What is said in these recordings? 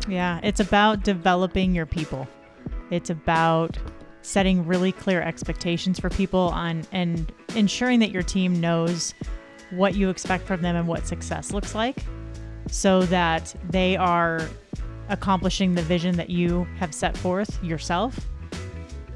Yeah. It's about developing your people. It's about setting really clear expectations for people and ensuring that your team knows what you expect from them and what success looks like, so that they are accomplishing the vision that you have set forth yourself.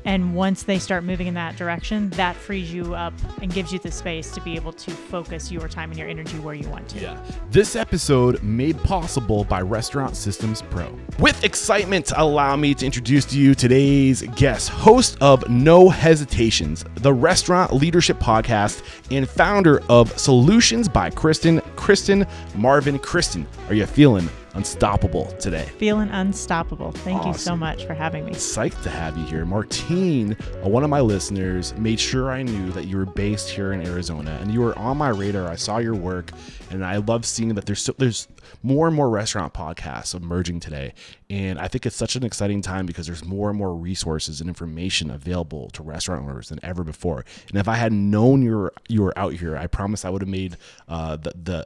And once they start moving in that direction, that frees you up and gives you the space to be able to focus your time and your energy where you want to. Yeah. This episode made possible by Restaurant Systems Pro. With excitement, allow me to introduce to you today's guest, host of No Hesitations, the restaurant leadership podcast, and founder of Solutions by Christin Marvin. Christin, are you feeling unstoppable today? Feeling unstoppable. Thank Awesome. you so much for having me. Psyched to have you here. Martine, one of my listeners, made sure I knew that you were based here in Arizona, and you were on my radar. I saw your work, and I love seeing that there's more and more restaurant podcasts emerging today. And I think it's such an exciting time because there's more and more resources and information available to restaurant owners than ever before. And if I had known you were out here, I promise I would have made I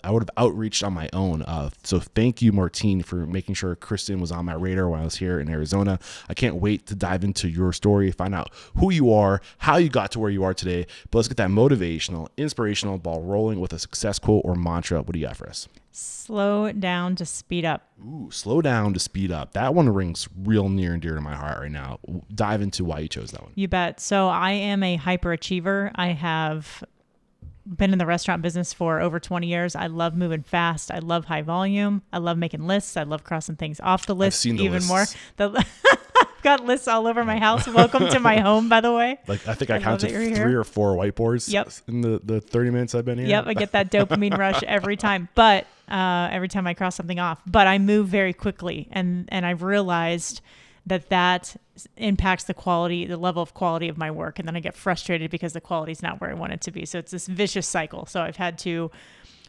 would have outreached on my own. So thank you, Martine, for making sure Christin was on my radar when I was here in Arizona. I can't wait to dive into your story, find out who you are, how you got to where you are today. But let's get that motivational, inspirational ball rolling with a success quote or mantra. What do you got for us? Slow down to speed up. Ooh, slow down to speed up. That one rings real near and dear to my heart right now. Dive into why you chose that one. You bet. So I am a hyperachiever. I have been in the restaurant business for over 20 years. I love moving fast. I love high volume. I love making lists. I love crossing things off the list. I've seen the even lists. more. I've got lists all over my house. Welcome to my home, by the way. Like I think I love counted that you're 3 here. or 4 whiteboards in the 30 minutes I've been here. Yep, I get that dopamine rush every time. But every time I cross something off. But I move very quickly, and I've realized that impacts the level of quality of my work. And then I get frustrated because the quality is not where I want it to be. So it's this vicious cycle. So I've had to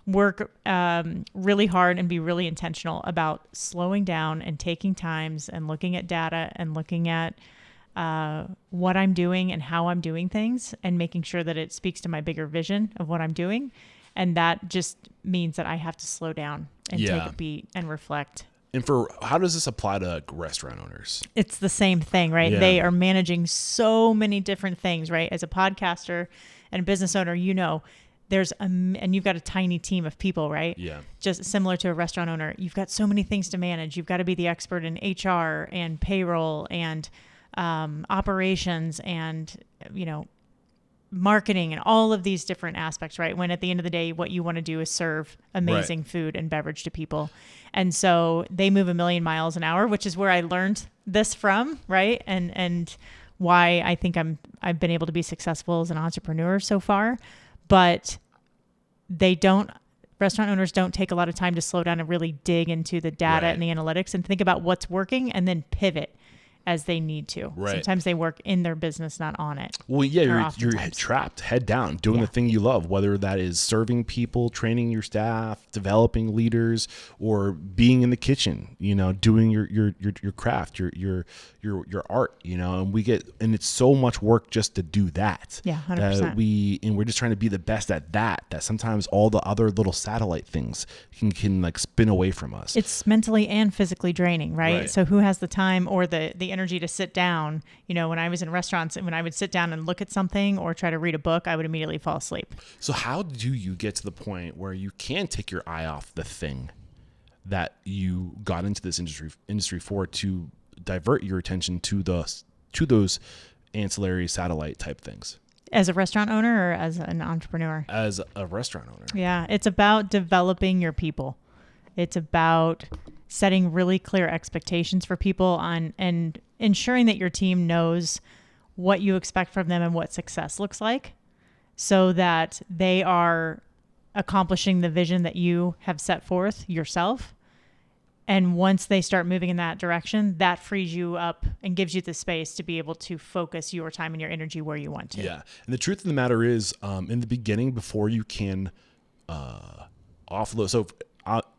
work really hard and be really intentional about slowing down and taking times and looking at data and looking at what I'm doing and how I'm doing things and making sure that it speaks to my bigger vision of what I'm doing. And that just means that I have to slow down and take a beat and reflect. And how does this apply to restaurant owners? It's the same thing, right? Yeah. They are managing so many different things, right? As a podcaster and a business owner, and you've got a tiny team of people, right? Yeah. Just similar to a restaurant owner, you've got so many things to manage. You've got to be the expert in HR and payroll and operations and, marketing and all of these different aspects, right? When at the end of the day, what you want to do is serve amazing food and beverage to people. And so they move 1,000,000 miles an hour, which is where I learned this from, right? And why I think I've been able to be successful as an entrepreneur so far. But restaurant owners don't take a lot of time to slow down and really dig into the data and the analytics and think about what's working and then pivot as they need to. Right. Sometimes they work in their business, not on it. Well, yeah, you're trapped head down doing the thing you love, whether that is serving people, training your staff, developing leaders, or being in the kitchen, doing your craft, your art, and it's so much work just to do that. Yeah, 100%. We're just trying to be the best at that sometimes all the other little satellite things can like spin away from us. It's mentally and physically draining, right? So who has the time or the energy to sit down? When I was in restaurants and when I would sit down and look at something or try to read a book, I would immediately fall asleep. So how do you get to the point where you can take your eye off the thing that you got into this industry for, to divert your attention to those ancillary satellite type things? As a restaurant owner or as an entrepreneur? As a restaurant owner. Yeah, it's about developing your people. It's about setting really clear expectations for people and ensuring that your team knows what you expect from them and what success looks like, so that they are accomplishing the vision that you have set forth yourself. And once they start moving in that direction, that frees you up and gives you the space to be able to focus your time and your energy where you want to. Yeah. And the truth of the matter is, in the beginning, before you can offload. So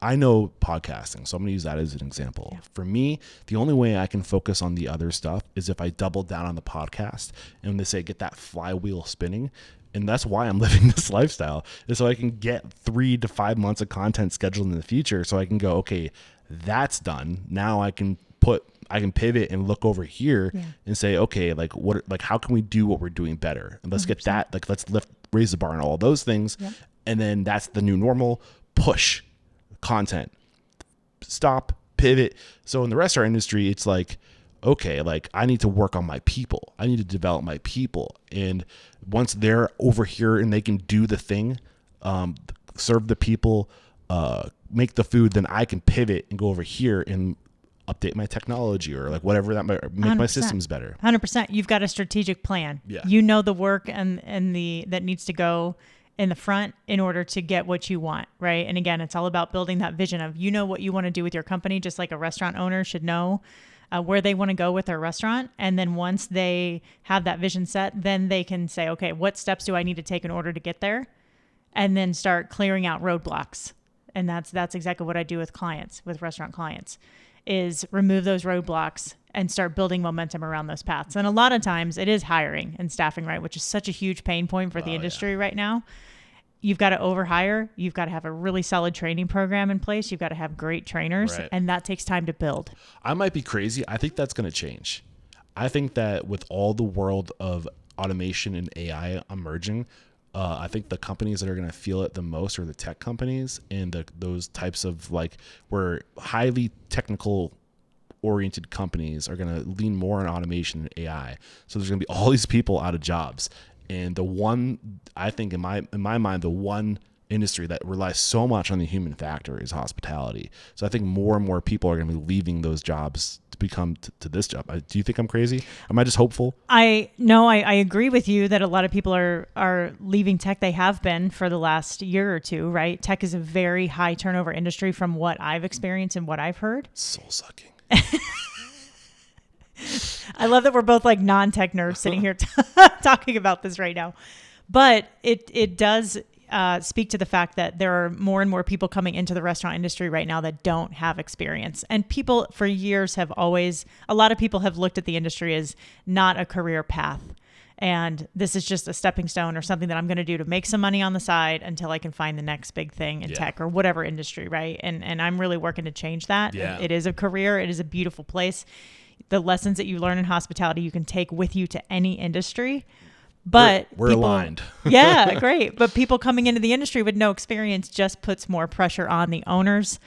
I know podcasting, so I'm going to use that as an example. Yeah. For me, the only way I can focus on the other stuff is if I double down on the podcast and they say, get that flywheel spinning. And that's why I'm living this lifestyle, is so I can get 3 to 5 months of content scheduled in the future. So I can go, okay, that's done. Now I can pivot and look over here and say, okay, like how can we do what we're doing better? And let's 100%. Get that, like, let's raise the bar on all those things. Yep. And then that's the new normal. Push content, stop, pivot. So in the restaurant industry, it's like, okay, like I need to work on my people. I need to develop my people. And once they're over here and they can do the thing, serve the people, make the food, then I can pivot and go over here and update my technology or like whatever that might make 100%. My systems better. 100%. You've got a strategic plan. Yeah. You know the work and that needs to go in the front in order to get what you want, right? And again, it's all about building that vision of, you know, what you want to do with your company, just like a restaurant owner should know where they want to go with their restaurant. And then once they have that vision set, then they can say, okay, what steps do I need to take in order to get there? And then start clearing out roadblocks. And that's exactly what I do with clients, with restaurant clients, is remove those roadblocks and start building momentum around those paths. And a lot of times it is hiring and staffing, right? Which is such a huge pain point for the industry right now. You've got to overhire. You've got to have a really solid training program in place. You've got to have great trainers, and that takes time to build. I might be crazy. I think that's going to change. I think that with all the world of automation and AI emerging, I think the companies that are going to feel it the most are the tech companies and those types of like where highly technical oriented companies are going to lean more on automation and AI. So there's going to be all these people out of jobs. And the one, I think in my mind, the one industry that relies so much on the human factor is hospitality. So I think more and more people are going to be leaving those jobs to become to this job. Do you think I'm crazy? Am I just hopeful? I agree with you that a lot of people are leaving tech. They have been for the last year or two, right? Tech is a very high turnover industry from what I've experienced and what I've heard. Soul sucking. I love that we're both like non-tech nerds sitting here talking about this right now. But it does speak to the fact that there are more and more people coming into the restaurant industry right now that don't have experience. And people for years a lot of people have looked at the industry as not a career path. And this is just a stepping stone or something that I'm going to do to make some money on the side until I can find the next big thing in tech or whatever industry, right? And I'm really working to change that. Yeah. It is a career. It is a beautiful place. The lessons that you learn in hospitality, you can take with you to any industry. But we're aligned. Yeah, great. But people coming into the industry with no experience just puts more pressure on the owners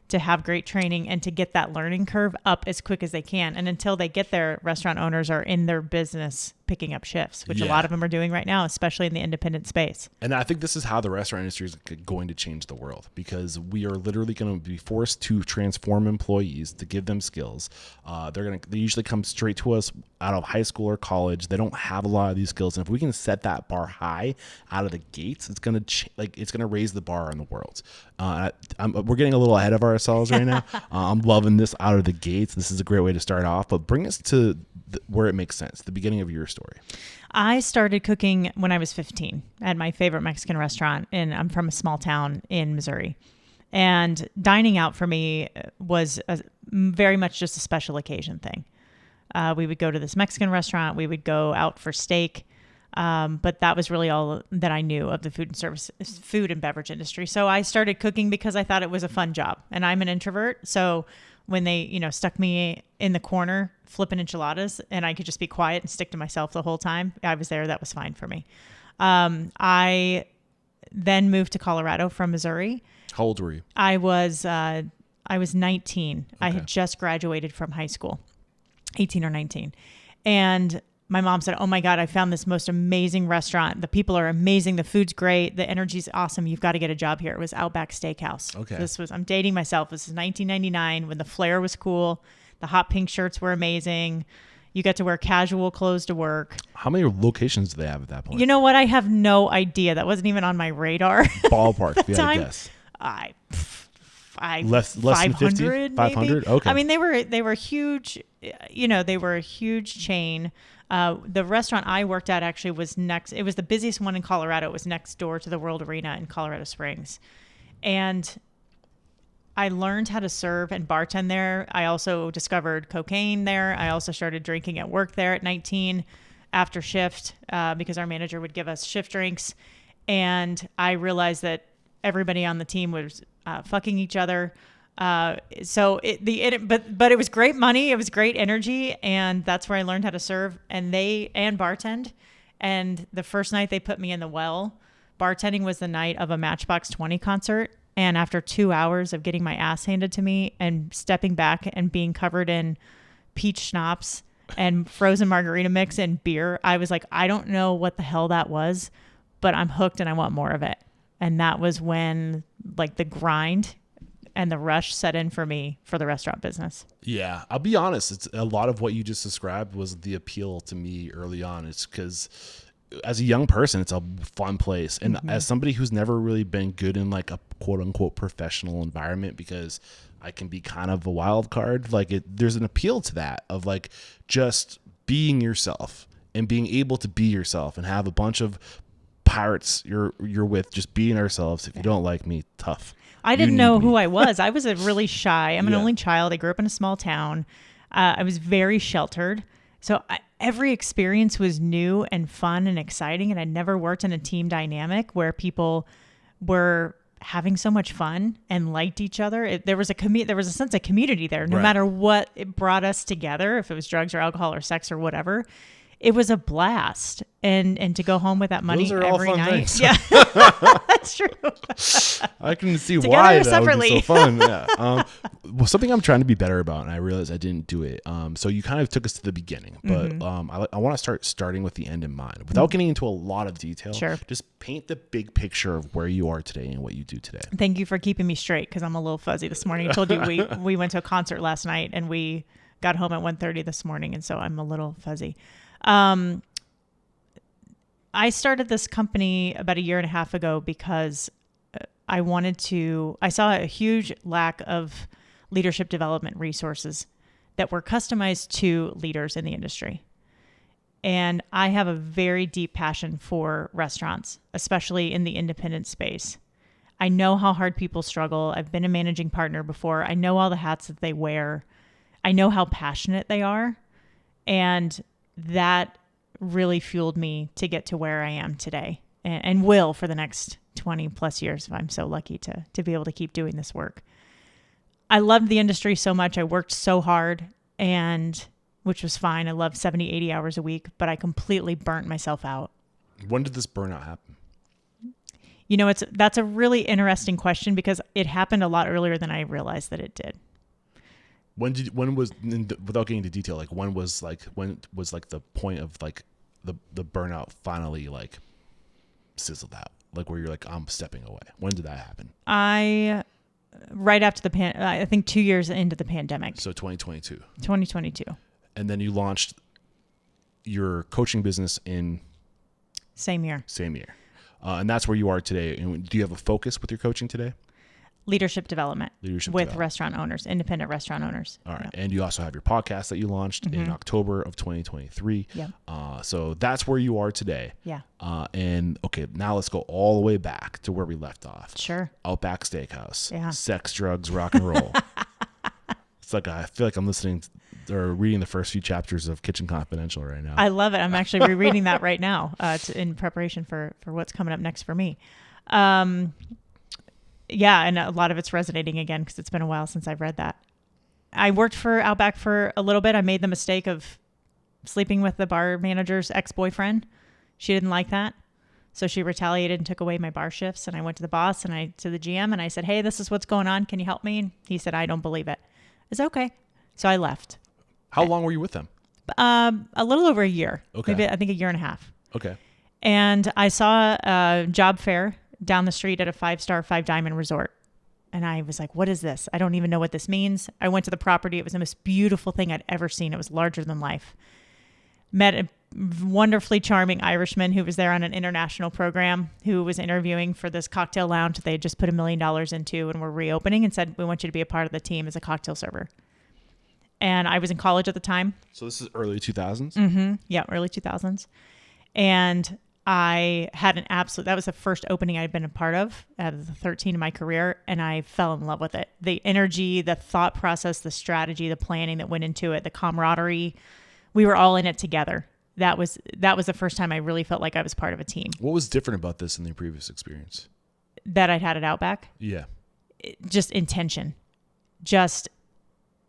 to have great training and to get that learning curve up as quick as they can. And until they get there, restaurant owners are in their business picking up shifts, which a lot of them are doing right now, especially in the independent space. And I think this is how the restaurant industry is going to change the world, because we are literally going to be forced to transform employees to give them skills. They usually come straight to us out of high school or college. They don't have a lot of these skills. And if we can set that bar high out of the gates, it's going to raise the bar in the world. We're getting a little ahead of ourselves right now. I'm loving this out of the gates. This is a great way to start off, but bring us to where it makes sense, the beginning of your story. I started cooking when I was 15 at my favorite Mexican restaurant, and I'm from a small town in Missouri. And dining out for me was very much just a special occasion thing. We would go to this Mexican restaurant. We would go out for steak. But that was really all that I knew of the food and beverage industry. So I started cooking because I thought it was a fun job, and I'm an introvert. So when they, stuck me in the corner flipping enchiladas and I could just be quiet and stick to myself the whole time, I was there. That was fine for me. I then moved to Colorado from Missouri. How old were you? I was 19. Okay. I had just graduated from high school, 18 or 19. And my mom said, "Oh my God, I found this most amazing restaurant. The people are amazing. The food's great. The energy's awesome. You've got to get a job here." It was Outback Steakhouse. Okay. I'm dating myself. This is 1999 when the flair was cool. The hot pink shirts were amazing. You got to wear casual clothes to work. How many locations do they have at that point? You know what? I have no idea. That wasn't even on my radar. Ballpark, if you had to guess. Less than 50? 500? Okay. I mean, they were huge. They were a huge chain. The restaurant I worked at actually was next. It was the busiest one in Colorado. It was next door to the World Arena in Colorado Springs. And I learned how to serve and bartend there. I also discovered cocaine there. I also started drinking at work there at 19. after shift because our manager would give us shift drinks. And I realized that everybody on the team was fucking each other. But it was great money. It was great energy. And that's where I learned how to serve and bartend. And the first night they put me in the well, bartending was the night of a Matchbox 20 concert. And after 2 hours of getting my ass handed to me and stepping back and being covered in peach schnapps and frozen margarita mix and beer, I was like, I don't know what the hell that was, but I'm hooked and I want more of it. And that was when like the grind and the rush set in for me for the restaurant business. Yeah, I'll be honest. It's a lot of what you just described was the appeal to me early on. It's because as a young person, it's a fun place. And as somebody who's never really been good in like a quote unquote professional environment, because I can be kind of a wild card, like there's an appeal to that of like just being yourself and being able to be yourself and have a bunch of pirates you're with just being ourselves. If you don't like me, tough. I didn't know who I was. I was a really shy. I'm an only child. I grew up in a small town. I was very sheltered. So every experience was new and fun and exciting. And I'd never worked in a team dynamic where people were having so much fun and liked each other. There was a sense of community there, no matter what it brought us together, if it was drugs or alcohol or sex or whatever. It was a blast. And to go home with that money every night. Things. Yeah, that's true. I can see Together why or that separately. would be so fun. Yeah. Well, something I'm trying to be better about, and I realized I didn't do it. So you kind of took us to the beginning, but I want to starting with the end in mind, without getting into a lot of detail. Sure. Just paint the big picture of where you are today and what you do today. Thank you for keeping me straight, because I'm a little fuzzy this morning. I told you we went to a concert last night and we got home at 1:30 this morning, and so I'm a little fuzzy. I started this company about a year and a half ago because I saw a huge lack of leadership development resources that were customized to leaders in the industry. And I have a very deep passion for restaurants, especially in the independent space. I know how hard people struggle. I've been a managing partner before. I know all the hats that they wear. I know how passionate they are. And that really fueled me to get to where I am today, and will for the next 20 plus years if I'm so lucky to be able to keep doing this work. I loved the industry so much. I worked so hard, which was fine. I loved 70, 80 hours a week, but I completely burnt myself out. When did this burnout happen? You know, that's a really interesting question, because it happened a lot earlier than I realized that it did. When was, without getting into detail, like when was the point of like the burnout finally like sizzled out, like where you're like, I'm stepping away? When did that happen? Right after I think 2 years into the pandemic. So 2022. And then you launched your coaching business in same year. And that's where you are today. Do you have a focus with your coaching today? Leadership development with restaurant owners, independent restaurant owners. All right. Yeah. And you also have your podcast that you launched in October of 2023. Yeah. So that's where you are today. Yeah. And okay, now let's go all the way back to where we left off. Sure. Outback Steakhouse. Yeah. Sex, drugs, rock and roll. It's like, I feel like I'm listening or reading the first few chapters of Kitchen Confidential right now. I love it. I'm actually rereading that right now in preparation for what's coming up next for me. Yeah, and a lot of it's resonating again because it's been a while since I've read that. I worked for Outback for a little bit. I made the mistake of sleeping with the bar manager's ex-boyfriend. She didn't like that. So she retaliated and took away my bar shifts. And I went to the boss and to the GM and I said, hey, this is what's going on. Can you help me? And he said, I don't believe it. I said, okay. So I left. How long were you with them? A little over a year. Okay. Maybe, I think a year and a half. Okay. And I saw a job fair down the street at a 5-star 5-diamond resort. And I was like, what is this? I don't even know what this means. I went to the property. It was the most beautiful thing I'd ever seen. It was larger than life. Met a wonderfully charming Irishman who was there on an international program, who was interviewing for this cocktail lounge that they had just put $1 million into and were reopening, and said, we want you to be a part of the team as a cocktail server. And I was in college at the time. So this is early 2000s? Mm-hmm. Yeah, early 2000s. And I had that was the first opening I'd been a part of out of the 13 in my career. And I fell in love with it. The energy, the thought process, the strategy, the planning that went into it, the camaraderie, we were all in it together. that was the first time I really felt like I was part of a team. What was different about this than your previous experience? That I'd had at Outback? Yeah. Just intention.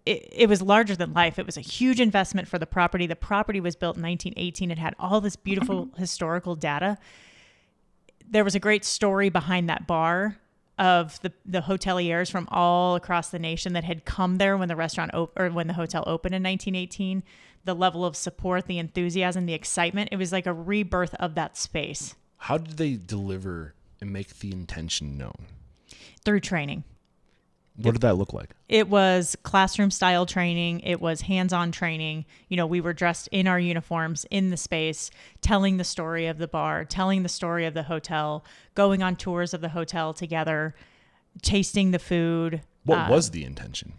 It was larger than life. It was a huge investment for the property. The property was built in 1918. It had all this beautiful historical data. There was a great story behind that bar of the hoteliers from all across the nation that had come there when the when the hotel opened in 1918. The level of support, the enthusiasm, the excitement. It was like a rebirth of that space. How did they deliver and make the intention known? Through training. What did that look like? It was classroom style training. It was hands-on training. We were dressed in our uniforms in the space, telling the story of the bar, telling the story of the hotel, going on tours of the hotel together, tasting the food. What was the intention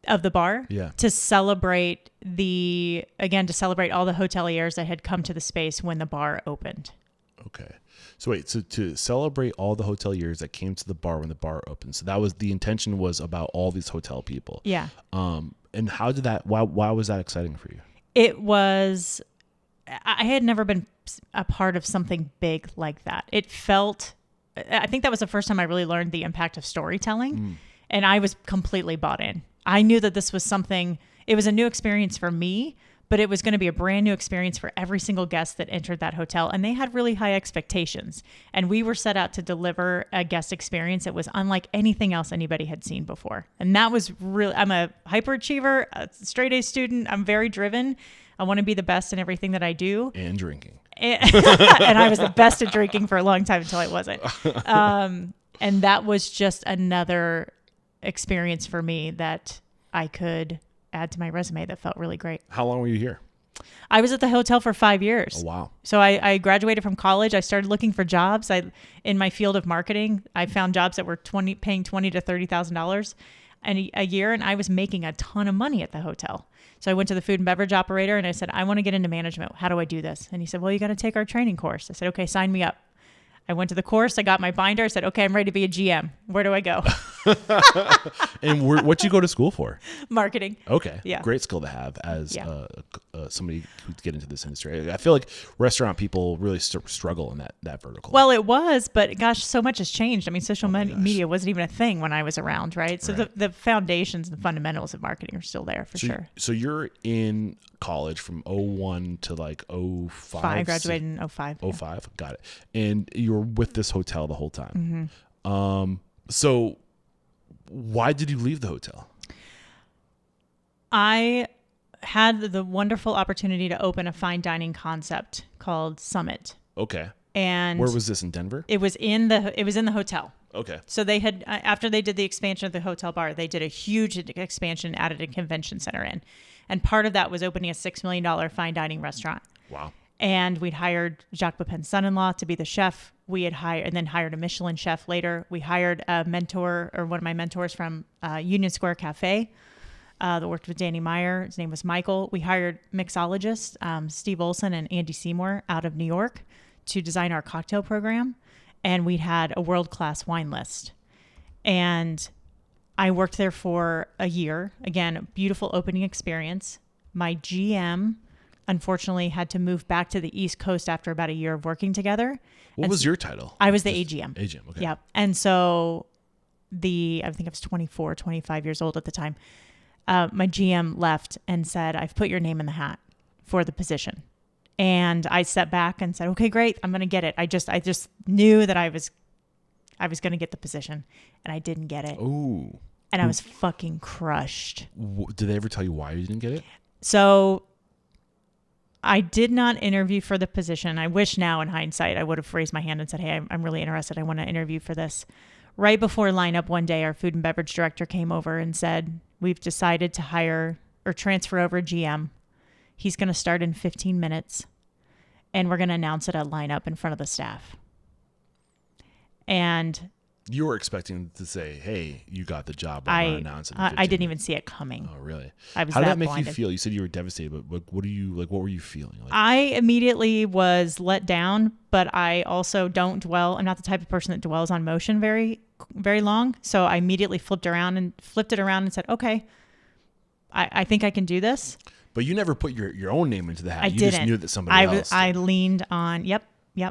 of the bar? Yeah. To celebrate all the hoteliers that had come to the space when the bar opened. Okay. So wait, so to celebrate all the hoteliers that came to the bar when the bar opened. So that was the intention, was about all these hotel people. Yeah. And how did that, why was that exciting for you? It was, I had never been a part of something big like that. I think that was the first time I really learned the impact of storytelling, and I was completely bought in. I knew that this was something, it was a new experience for me, but it was going to be a brand new experience for every single guest that entered that hotel. And they had really high expectations. And we were set out to deliver a guest experience that was unlike anything else anybody had seen before. And that was really, I'm a hyperachiever, a straight A student. I'm very driven. I want to be the best in everything that I do. And drinking. And I was the best at drinking for a long time until I wasn't. And that was just another experience for me that I could add to my resume that felt really great. How long were you here? I was at the hotel for 5 years. Oh, wow. So I graduated from college. I started looking for jobs. In my field of marketing, I found jobs that were paying $20,000 to $30,000 a year, and I was making a ton of money at the hotel. So I went to the food and beverage operator and I said, I want to get into management. How do I do this? And he said, well, you got to take our training course. I said, okay, sign me up. I went to the course. I got my binder. I said, okay, I'm ready to be a GM. Where do I go? And what'd you go to school for? Marketing. Okay. Yeah. Great skill to have as somebody who get into this industry. I feel like restaurant people really struggle in that vertical. Well, it was, but gosh, so much has changed. I mean, social media wasn't even a thing when I was around, right? So the foundations and the fundamentals of marketing are still there for sure. So you're in college from 01 to like 05? I graduated in 05. 05, got it. And you were with this hotel the whole time. Mm-hmm. So why did you leave the hotel? I had the wonderful opportunity to open a fine dining concept called Summit. Okay. And where was this, in Denver? It was in the hotel. Okay. So they had, after they did the expansion of the hotel bar, they did a huge expansion, added a convention center in. And part of that was opening a $6 million fine dining restaurant. Wow. And we'd hired Jacques Pepin's son-in-law to be the chef. We had hired a Michelin chef later. We hired a mentor, or one of my mentors from Union Square Cafe that worked with Danny Meyer. His name was Michael. We hired mixologists, Steve Olson and Andy Seymour out of New York to design our cocktail program. And we had a world-class wine list. And I worked there for a year. Again, a beautiful opening experience. My GM, unfortunately, had to move back to the East Coast after about a year of working together. What was your title? I was the AGM. AGM, okay. Yeah. And so I think I was 24, 25 years old at the time. My GM left and said, I've put your name in the hat for the position. And I stepped back and said, okay, great. I'm going to get it. I just knew that I was going to get the position, and I didn't get it. Ooh. And I was fucking crushed. Did they ever tell you why you didn't get it? So I did not interview for the position. I wish now in hindsight, I would have raised my hand and said, hey, I'm really interested. I want to interview for this. Right before lineup one day, our food and beverage director came over and said, we've decided to hire or transfer over a GM. He's going to start in 15 minutes, and we're going to announce it at lineup in front of the staff. And you were expecting to say, hey, you got the job. I'm going to announce it in 15 I didn't minutes. even see it coming. Oh, really? I was How did that make blinded. you feel? You said you were devastated, but what were you feeling? Like? I immediately was let down, but I also don't dwell. I'm not the type of person that dwells on motion very, very long. So I immediately flipped it around and said, okay, I think I can do this. But you never put your own name into the hat. You didn't. just knew that somebody else did. I leaned on, yep.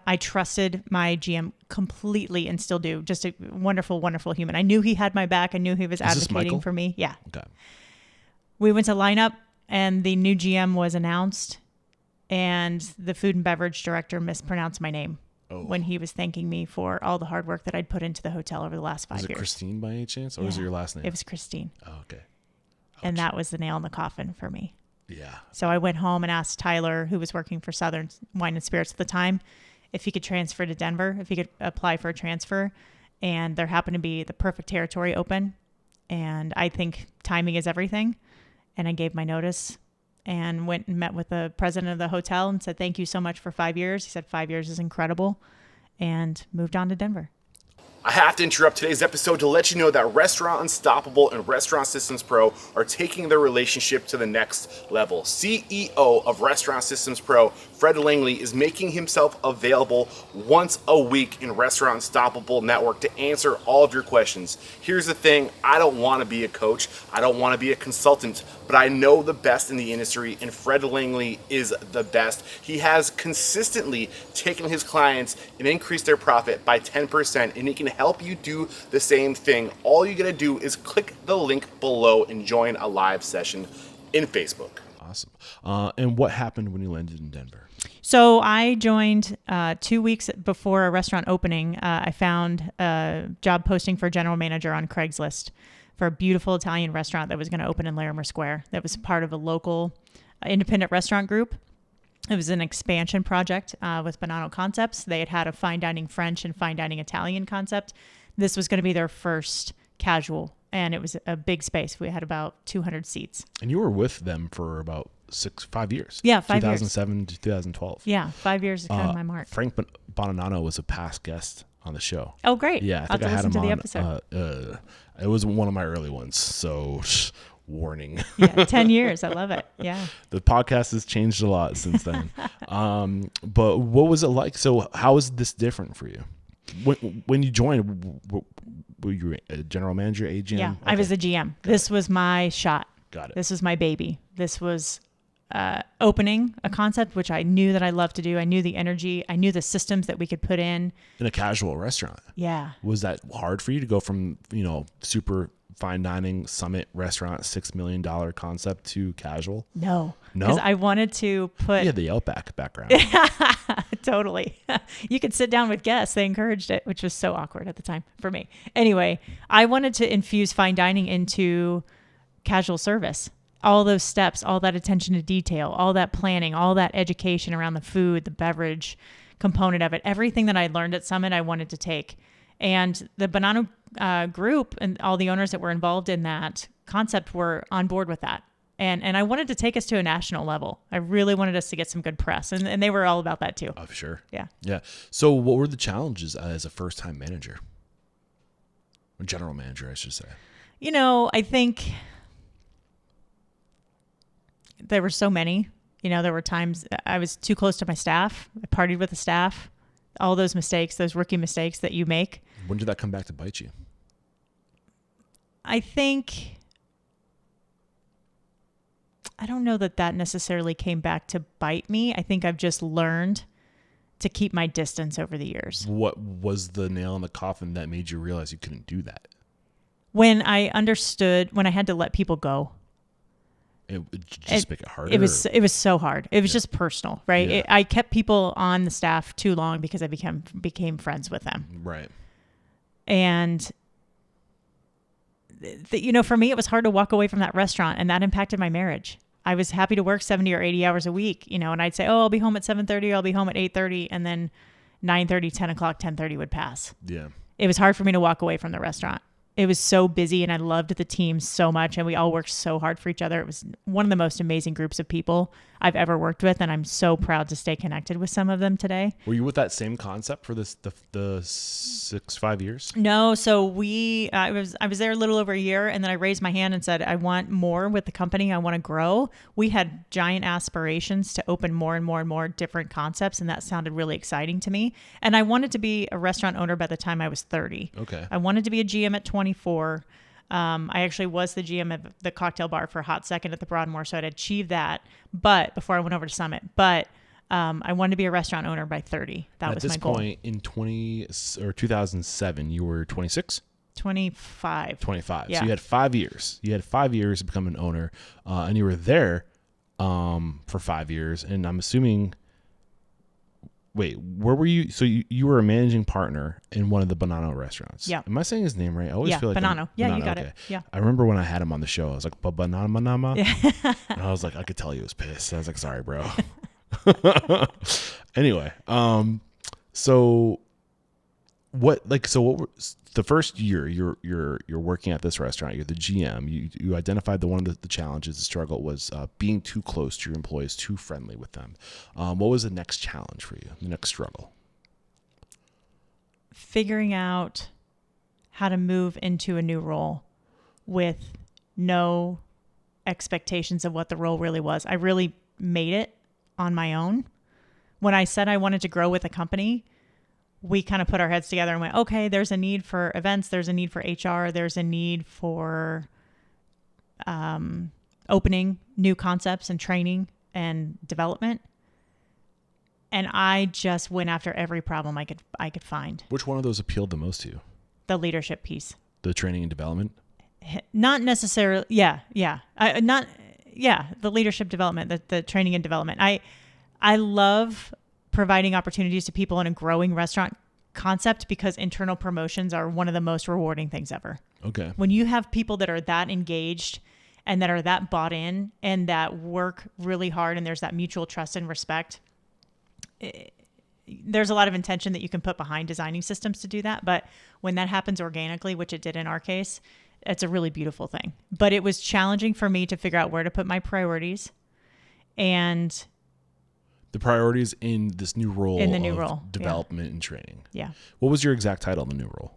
I trusted my GM completely and still do. Just a wonderful, wonderful human. I knew he had my back. I knew he was advocating for me. Yeah. Okay. We went to lineup and the new GM was announced and the food and beverage director mispronounced my name when he was thanking me for all the hard work that I'd put into the hotel over the last 5 years. Was it Christine by any chance? Or was it your last name? It was Christine. Oh, okay. And that was the nail in the coffin for me. Yeah. So I went home and asked Tyler, who was working for Southern Wine and Spirits at the time, if he could transfer to Denver, if he could apply for a transfer. And there happened to be the perfect territory open. And I think timing is everything. And I gave my notice and went and met with the president of the hotel and said, thank you so much for 5 years. He said 5 years is incredible, and moved on to Denver. I have to interrupt today's episode to let you know that Restaurant Unstoppable and Restaurant Systems Pro are taking their relationship to the next level. CEO of Restaurant Systems Pro, Fred Langley, is making himself available once a week in Restaurant Unstoppable Network to answer all of your questions. Here's the thing, I don't want to be a coach, I don't want to be a consultant, but I know the best in the industry, and Fred Langley is the best. He has consistently taken his clients and increased their profit by 10%, and he can help you do the same thing. All you gotta do is click the link below and join a live session in Facebook. Awesome. And what happened when you landed in Denver? So I joined 2 weeks before a restaurant opening. I found a job posting for a general manager on Craigslist for a beautiful Italian restaurant that was going to open in Larimer Square. That was part of a local independent restaurant group. It was an expansion project with Bonanno Concepts. They had a fine dining French and fine dining Italian concept. This was going to be their first casual, and it was a big space. We had about 200 seats. And you were with them for about 5 years. Yeah, 5 years. 2007 to 2012. Yeah, 5 years is kind of my mark. Frank Bonanno was a past guest on the show. Oh, great. Yeah, I think I had him on. It was one of my early ones, so warning. Yeah, 10 years. I love it. Yeah. The podcast has changed a lot since then. But what was it like? So how is this different for you? When you joined, were you a general manager, AGM? Yeah, okay. I was the GM. This was my shot. Got it. This was my baby. This was opening a concept, which I knew that I loved to do. I knew the energy. I knew the systems that we could put in a casual restaurant. Yeah. Was that hard for you to go from, super fine dining summit restaurant, $6 million concept to casual? No. Because I wanted to put... Yeah, the Outback background. Totally. You could sit down with guests. They encouraged it, which was so awkward at the time for me. Anyway, I wanted to infuse fine dining into casual service. All those steps, all that attention to detail, all that planning, all that education around the food, the beverage component of it, everything that I learned at Summit, I wanted to take. And the Bonanno group and all the owners that were involved in that concept were on board with that. And I wanted to take us to a national level. I really wanted us to get some good press. And they were all about that too. Oh, sure. Yeah. Yeah. So what were the challenges as a first-time manager? Or general manager, I should say. I think... there were so many, there were times I was too close to my staff. I partied with the staff, all those mistakes, those rookie mistakes that you make. When did that come back to bite you? I don't know that necessarily came back to bite me. I think I've just learned to keep my distance over the years. What was the nail in the coffin that made you realize you couldn't do that? When I understood, when I had to let people go. It just make it harder. It was so hard. It was just personal, right? Yeah. I kept people on the staff too long because I became friends with them. Right. And for me, it was hard to walk away from that restaurant, and that impacted my marriage. I was happy to work 70 or 80 hours a week, and I'd say, I'll be home at 7:30, I'll be home at 8:30, and then 9:30, 10 o'clock, 10:30 would pass. Yeah. It was hard for me to walk away from the restaurant. It was so busy, and I loved the team so much, and we all worked so hard for each other. It was one of the most amazing groups of people I've ever worked with, and I'm so proud to stay connected with some of them today. Were you with that same concept for the 5 years? No, so I was there a little over a year, and then I raised my hand and said, I want more with the company. I want to grow. We had giant aspirations to open more and more and more different concepts, and that sounded really exciting to me. And I wanted to be a restaurant owner by the time I was 30. Okay. I wanted to be a GM at 24. I actually was the GM of the cocktail bar for a hot second at the Broadmoor, so I'd achieved that. But before I went over to Summit, I wanted to be a restaurant owner by 30. That was my goal. At this point in 2007, you were 26? 25. 25. Yeah. So you had 5 years. You had 5 years to become an owner, and you were there for 5 years. And I'm assuming, wait, where were you? So you were a managing partner in one of the Bonanno restaurants. Yeah. Am I saying his name right? I always feel like Bonanno. Yeah, Bonanno, you got okay. it. Yeah. I remember when I had him on the show, I was like, Bonanno. Yeah. And I was like, I could tell he was pissed. I was like, sorry, bro. Anyway, so what were the first year you're working at this restaurant, you're the GM, you identified that one of the challenges, the struggle was being too close to your employees, too friendly with them. What was the next challenge for you, the next struggle? Figuring out how to move into a new role with no expectations of what the role really was. I really made it on my own. When I said I wanted to grow with a company, we kind of put our heads together and went, okay, there's a need for events, there's a need for HR, there's a need for opening new concepts and training and development. And I just went after every problem I could find. Which one of those appealed the most to you? The leadership piece. The training and development? Not necessarily. Yeah. The leadership development, the training and development. I love providing opportunities to people in a growing restaurant concept because internal promotions are one of the most rewarding things ever. Okay. When you have people that are that engaged and that are that bought in and that work really hard and there's that mutual trust and respect, there's a lot of intention that you can put behind designing systems to do that. But when that happens organically, which it did in our case, it's a really beautiful thing. But it was challenging for me to figure out where to put my priorities and the priorities in this new role of development and training. Yeah. What was your exact title in the new role?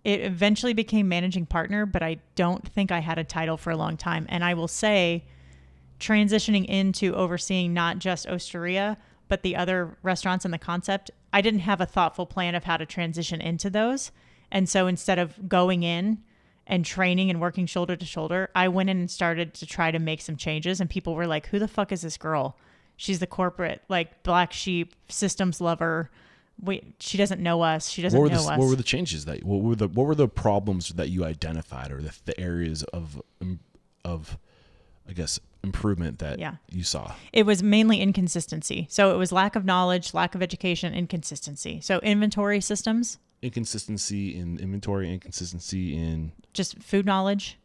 It eventually became managing partner, but I don't think I had a title for a long time. And I will say, transitioning into overseeing not just Osteria, but the other restaurants in the concept, I didn't have a thoughtful plan of how to transition into those. And so instead of going in and training and working shoulder to shoulder, I went in and started to try to make some changes. And people were like, who the fuck is this girl? She's the corporate, like, black sheep, systems lover. She doesn't know us. She doesn't know us. What were the changes what were the problems that you identified, or the areas of I guess improvement that you saw? It was mainly inconsistency. So it was lack of knowledge, lack of education, inconsistency. So inventory systems. Inconsistency in inventory, inconsistency in just food knowledge,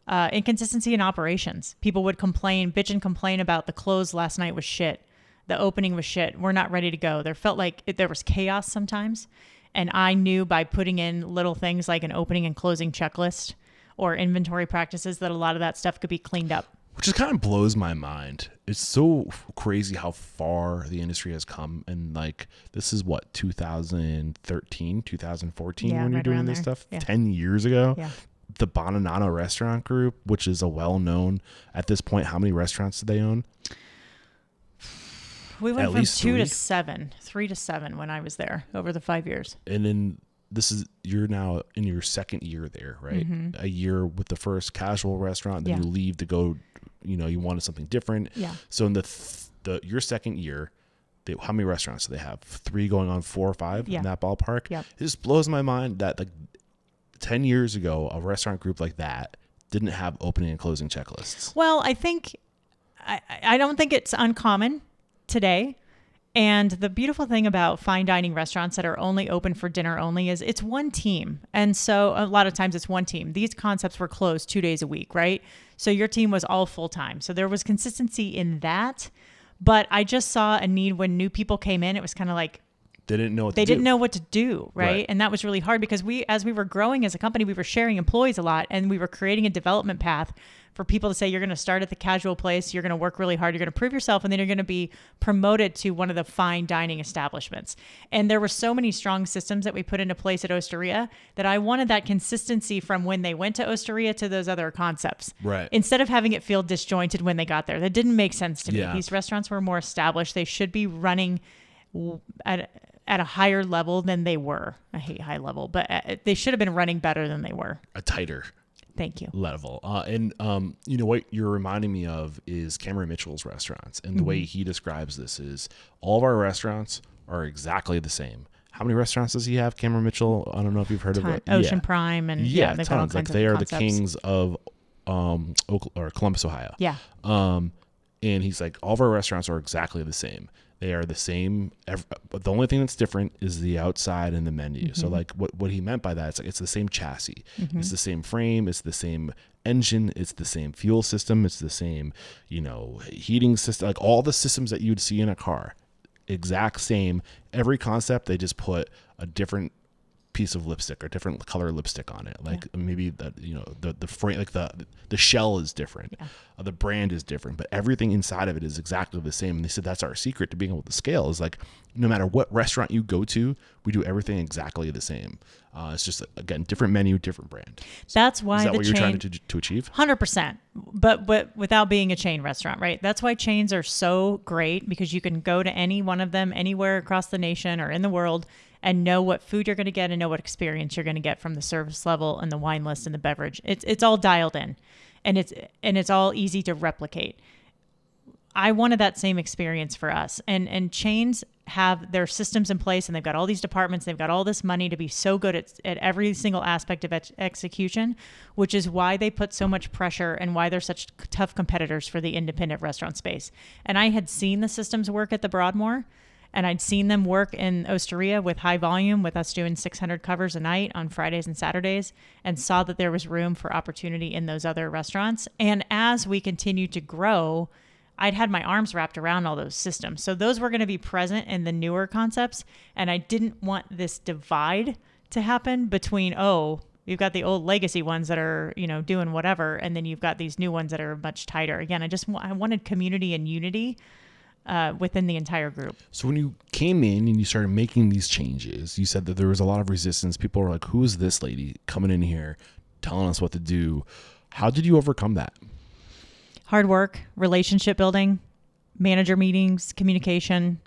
inconsistency in operations. People would bitch and complain about the close last night was shit. The opening was shit. We're not ready to go. There felt like there was chaos sometimes. And I knew by putting in little things like an opening and closing checklist or inventory practices that a lot of that stuff could be cleaned up. Which just kind of blows my mind. It's so crazy how far the industry has come. And like, this is what, 2013, 2014 when you're doing this stuff? Yeah. 10 years ago? Yeah. The Bonanno Restaurant Group, which is a well-known, at this point, how many restaurants do they own? We went from 3 to 7 when I was there over the 5 years. And then you're now in your second year there, right? Mm-hmm. A year with the first casual restaurant, then you leave to go, you wanted something different. Yeah. So in your second year, how many restaurants do they have? 3 going on 4 or 5 in that ballpark? Yep. It just blows my mind that like 10 years ago, a restaurant group like that didn't have opening and closing checklists. Well, I think, I don't think it's uncommon today. And the beautiful thing about fine dining restaurants that are only open for dinner only is it's one team. And so a lot of times it's one team. These concepts were closed 2 days a week, right? So your team was all full time. So there was consistency in that. But I just saw a need when new people came in. It was kind of like, they didn't know what to do, right? And that was really hard because as we were growing as a company, we were sharing employees a lot and we were creating a development path for people to say, you're going to start at the casual place, you're going to work really hard, you're going to prove yourself, and then you're going to be promoted to one of the fine dining establishments. And there were so many strong systems that we put into place at Osteria that I wanted that consistency from when they went to Osteria to those other concepts. Right. Instead of having it feel disjointed when they got there. That didn't make sense to me. Yeah. These restaurants were more established. They should be running at at a higher level than they were. I hate high level, but they should have been running better than they were. A tighter Thank you. level. You know what you're reminding me of is Cameron Mitchell's restaurants. And the way he describes this is all of our restaurants are exactly the same. How many restaurants does he have, Cameron Mitchell? I don't know if you've heard of it. Ocean Prime and they've got all tons. Like kinds they of are concepts. the kings of Columbus, Ohio. Yeah. And he's like, all of our restaurants are exactly the same. They are the same. The only thing that's different is the outside and the menu. So like what he meant by that, it's like it's the same chassis. It's the same frame. It's the same engine. It's the same fuel system. It's the same, heating system. Like all the systems that you'd see in a car, exact same. Every concept, they just put a different piece of lipstick or different color lipstick on it. Like maybe the frame, like the shell is different. The brand is different, but everything inside of it is exactly the same. And they said that's our secret to being able to scale is like, no matter what restaurant you go to, we do everything exactly the same. It's just, again, different menu, different brand. That's why is that the what chain, you're trying to achieve? 100%, but without being a chain restaurant, right? That's why chains are so great, because you can go to any one of them anywhere across the nation or in the world and know what food you're going to get and know what experience you're going to get from the service level and the wine list and the beverage. It's all dialed in, and it's all easy to replicate. I wanted that same experience for us, and chains have their systems in place, and they've got all these departments, they've got all this money to be so good at every single aspect of execution, which is why they put so much pressure and why they're such tough competitors for the independent restaurant space. And I had seen the systems work at the Broadmoor, and I'd seen them work in Osteria with high volume, with us doing 600 covers a night on Fridays and Saturdays, and saw that there was room for opportunity in those other restaurants. And as we continued to grow, I'd had my arms wrapped around all those systems. So those were going to be present in the newer concepts. And I didn't want this divide to happen between, you've got the old legacy ones that are, doing whatever. And then you've got these new ones that are much tighter. Again, I wanted community and unity within the entire group. So when you came in and you started making these changes, you said that there was a lot of resistance. People were like, who is this lady coming in here telling us what to do? How did you overcome that? Hard work, relationship building, manager meetings, communication.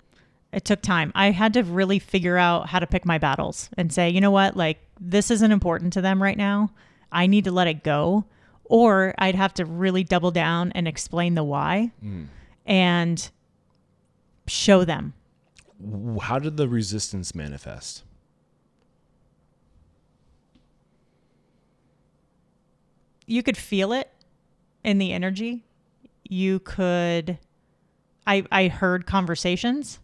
It took time. I had to really figure out how to pick my battles and say, you know what, like this isn't important to them right now. I need to let it go. Or I'd have to really double down and explain the why and show them. How did the resistance manifest? You could feel it in the energy. You could, I heard conversations.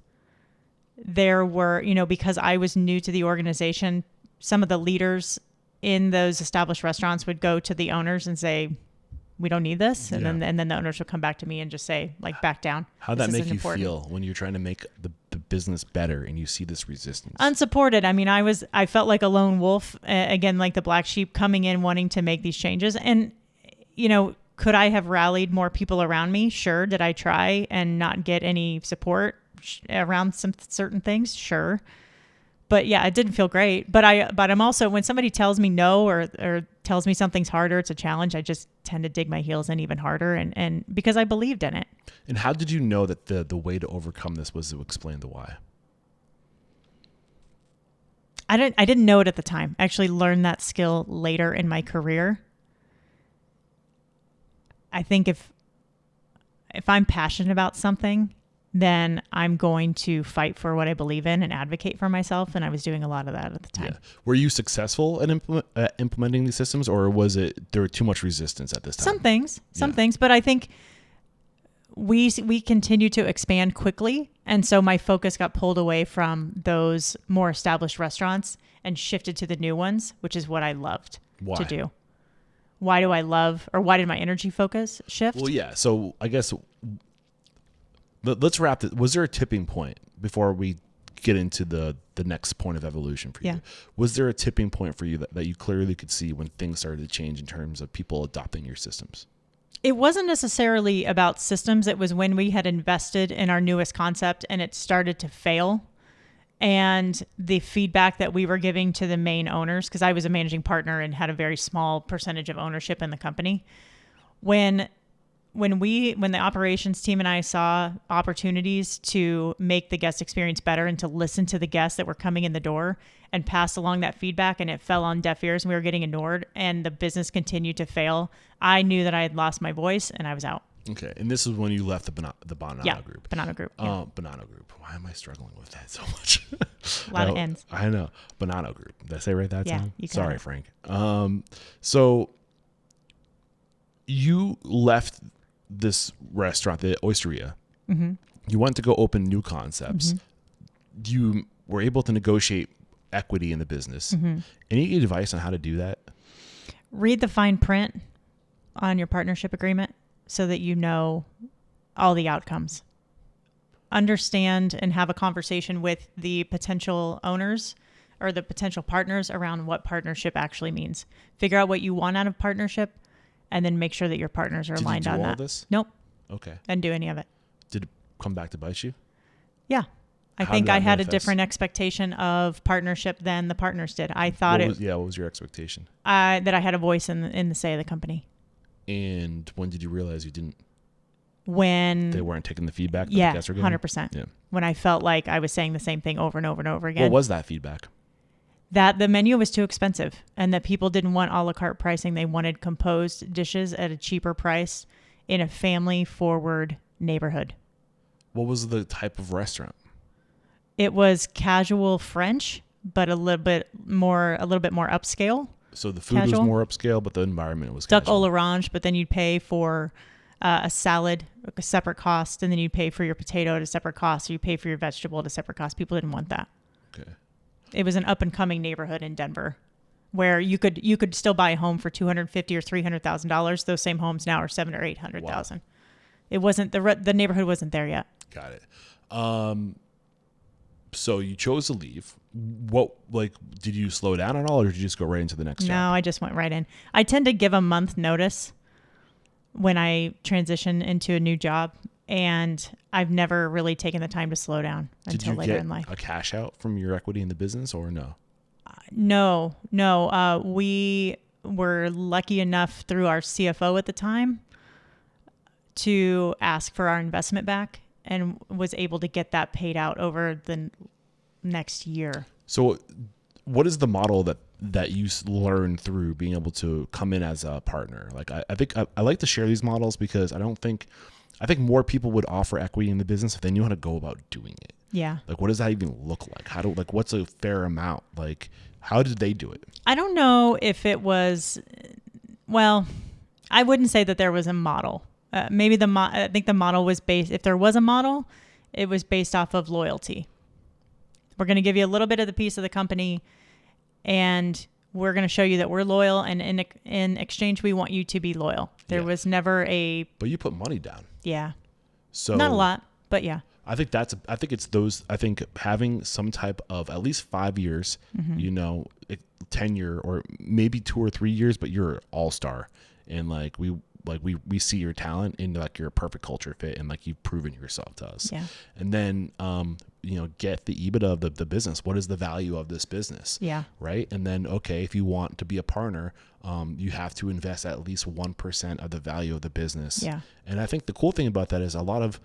There were, because I was new to the organization, some of the leaders in those established restaurants would go to the owners and say, we don't need this. And then the owners would come back to me and just say, like, back down. How'd that make you feel when you're trying to make the business better and you see this resistance? Unsupported. I mean, I felt like a lone wolf, again, like the black sheep coming in, wanting to make these changes. And, could I have rallied more people around me? Sure. Did I try and not get any support around some certain things? Sure. But yeah, it didn't feel great. But I'm also, when somebody tells me no or tells me something's harder, it's a challenge, I just tend to dig my heels in even harder, and because I believed in it. And how did you know that the way to overcome this was to explain the why? I didn't know it at the time. I actually learned that skill later in my career. I think if I'm passionate about something, then I'm going to fight for what I believe in and advocate for myself. And I was doing a lot of that at the time. Yeah. Were you successful at implementing these systems, or was it there was too much resistance at this time? Some things, but I think we continue to expand quickly. And so my focus got pulled away from those more established restaurants and shifted to the new ones, which is what I loved to do. Why did my energy focus shift? Well, yeah. So I guess let's wrap this. Was there a tipping point before we get into the next point of evolution for you? Yeah. Was there a tipping point for you that you clearly could see when things started to change in terms of people adopting your systems? It wasn't necessarily about systems. It was when we had invested in our newest concept and it started to fail. And the feedback that we were giving to the main owners, because I was a managing partner and had a very small percentage of ownership in the company, when when the operations team and I saw opportunities to make the guest experience better and to listen to the guests that were coming in the door and pass along that feedback, and it fell on deaf ears and we were getting ignored and the business continued to fail, I knew that I had lost my voice and I was out. Okay. And this is when you left the Bonanno Group. Bonanno Group. Yeah. Bonanno Group. Why am I struggling with that so much? A lot of ends. I know. Bonanno Group. Did I say right that time? You Sorry, Frank. So you left this restaurant, the Oysteria. Mm-hmm. You went to go open new concepts. Mm-hmm. You were able to negotiate equity in the business. Mm-hmm. Any advice on how to do that? Read the fine print on your partnership agreement so that you know all the outcomes. Understand and have a conversation with the potential owners or the potential partners around what partnership actually means. Figure out what you want out of partnership and then make sure that your partners are aligned on that. Did you do all this? Nope. Okay. Didn't do any of it. Did it come back to bite you? Yeah. I think I had a different expectation of partnership than the partners did. I thought what was your expectation? That I had a voice in the say of the company. And when did you realize you didn't? When they weren't taking the feedback that the guests were giving? 100%. Yeah. When I felt like I was saying the same thing over and over and over again. What was that feedback? That the menu was too expensive and that people didn't want a la carte pricing. They wanted composed dishes at a cheaper price in a family-forward neighborhood. What was the type of restaurant? It was casual French, but a little bit more upscale. So the food was more upscale, but the environment was duck casual. au l'orange, but then you'd pay for a salad, a separate cost, and then you'd pay for your potato at a separate cost, or you pay for your vegetable at a separate cost. People didn't want that. Okay. It was an up and coming neighborhood in Denver, where you could still buy a home for $250,000 or $300,000. Those same homes now are $700,000 or $800,000. Wow. It wasn't the neighborhood wasn't there yet. Got it. So you chose to leave. Did you slow down at all, or did you just go right into the next job? No, I just went right in. I tend to give a month notice when I transition into a new job, and I've never really taken the time to slow down until later in life. Did you get a cash out from your equity in the business, or no? No. We were lucky enough through our CFO at the time to ask for our investment back, and was able to get that paid out over the next year. So what is the model that you learned through being able to come in as a partner? Like, I think I like to share these models because I think more people would offer equity in the business if they knew how to go about doing it. Yeah. Like, what does that even look like? What's a fair amount? Like, how did they do it? I don't know if it was, I wouldn't say that there was a model. Maybe I think the model was based, if there was a model, it was based off of loyalty. We're going to give you a little bit of the piece of the company, and we're going to show you that we're loyal, and in exchange, we want you to be loyal. There was never a... But you put money down. Yeah. So not a lot, but yeah. I think having some type of at least 5 years, mm-hmm. Tenure, or maybe 2 or 3 years, but you're an all-star, and we see your talent and you're a perfect culture fit, and you've proven yourself to us. Yeah. And then get the EBITDA of the business. What is the value of this business? Yeah. Right. And then, okay, if you want to be a partner, you have to invest at least 1% of the value of the business. Yeah. And I think the cool thing about that is a lot of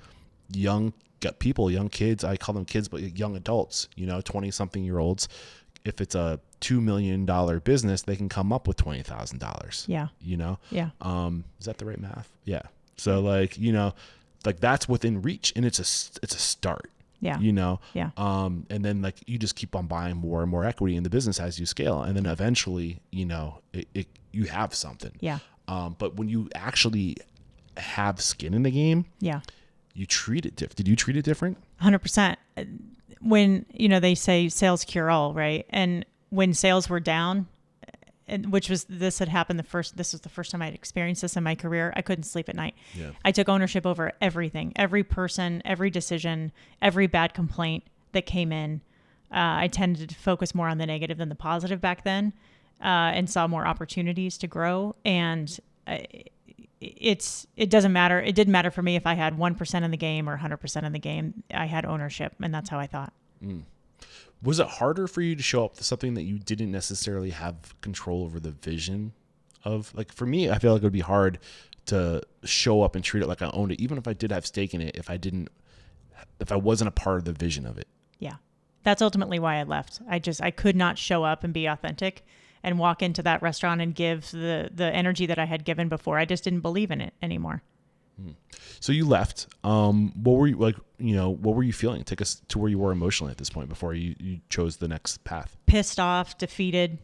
young kids, I call them kids, but young adults, 20-something-year-olds, if it's a $2 million business, they can come up with $20,000. Yeah. Yeah. Is that the right math? Yeah. So that's within reach, and it's a start. Yeah. Yeah. And then you just keep on buying more and more equity in the business as you scale, and then eventually, you have something. Yeah. But when you actually have skin in the game, yeah, you treat it different. Did you treat it different? 100%. When, they say sales cure all, right? And when sales were down, this was the first time I'd experienced this in my career. I couldn't sleep at night. Yeah. I took ownership over everything, every person, every decision, every bad complaint that came in. I tended to focus more on the negative than the positive back then, and saw more opportunities to grow. And it doesn't matter. It didn't matter for me if I had 1% in the game or 100% in the game. I had ownership, and that's how I thought. Mm. Was it harder for you to show up to something that you didn't necessarily have control over the vision of? For me, I feel like it would be hard to show up and treat it like I owned it, even if I did have stake in it, if I wasn't a part of the vision of it. Yeah. That's ultimately why I left. I could not show up and be authentic and walk into that restaurant and give the energy that I had given before. I just didn't believe in it anymore. So you left. What were you like? What were you feeling? Take us to where you were emotionally at this point before you chose the next path. Pissed off, defeated,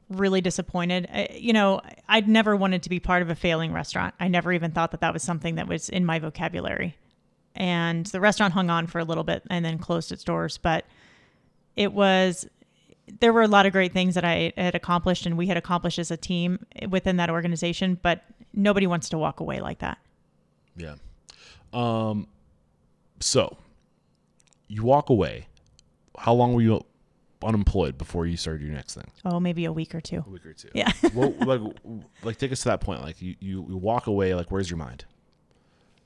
really disappointed. I'd never wanted to be part of a failing restaurant. I never even thought that was something that was in my vocabulary. And the restaurant hung on for a little bit and then closed its doors. But there were a lot of great things that I had accomplished and we had accomplished as a team within that organization, but nobody wants to walk away like that. Yeah. So you walk away. How long were you unemployed before you started your next thing? Oh, maybe a week or two. Yeah. Well, like take us to that point. Like you walk away, like where's your mind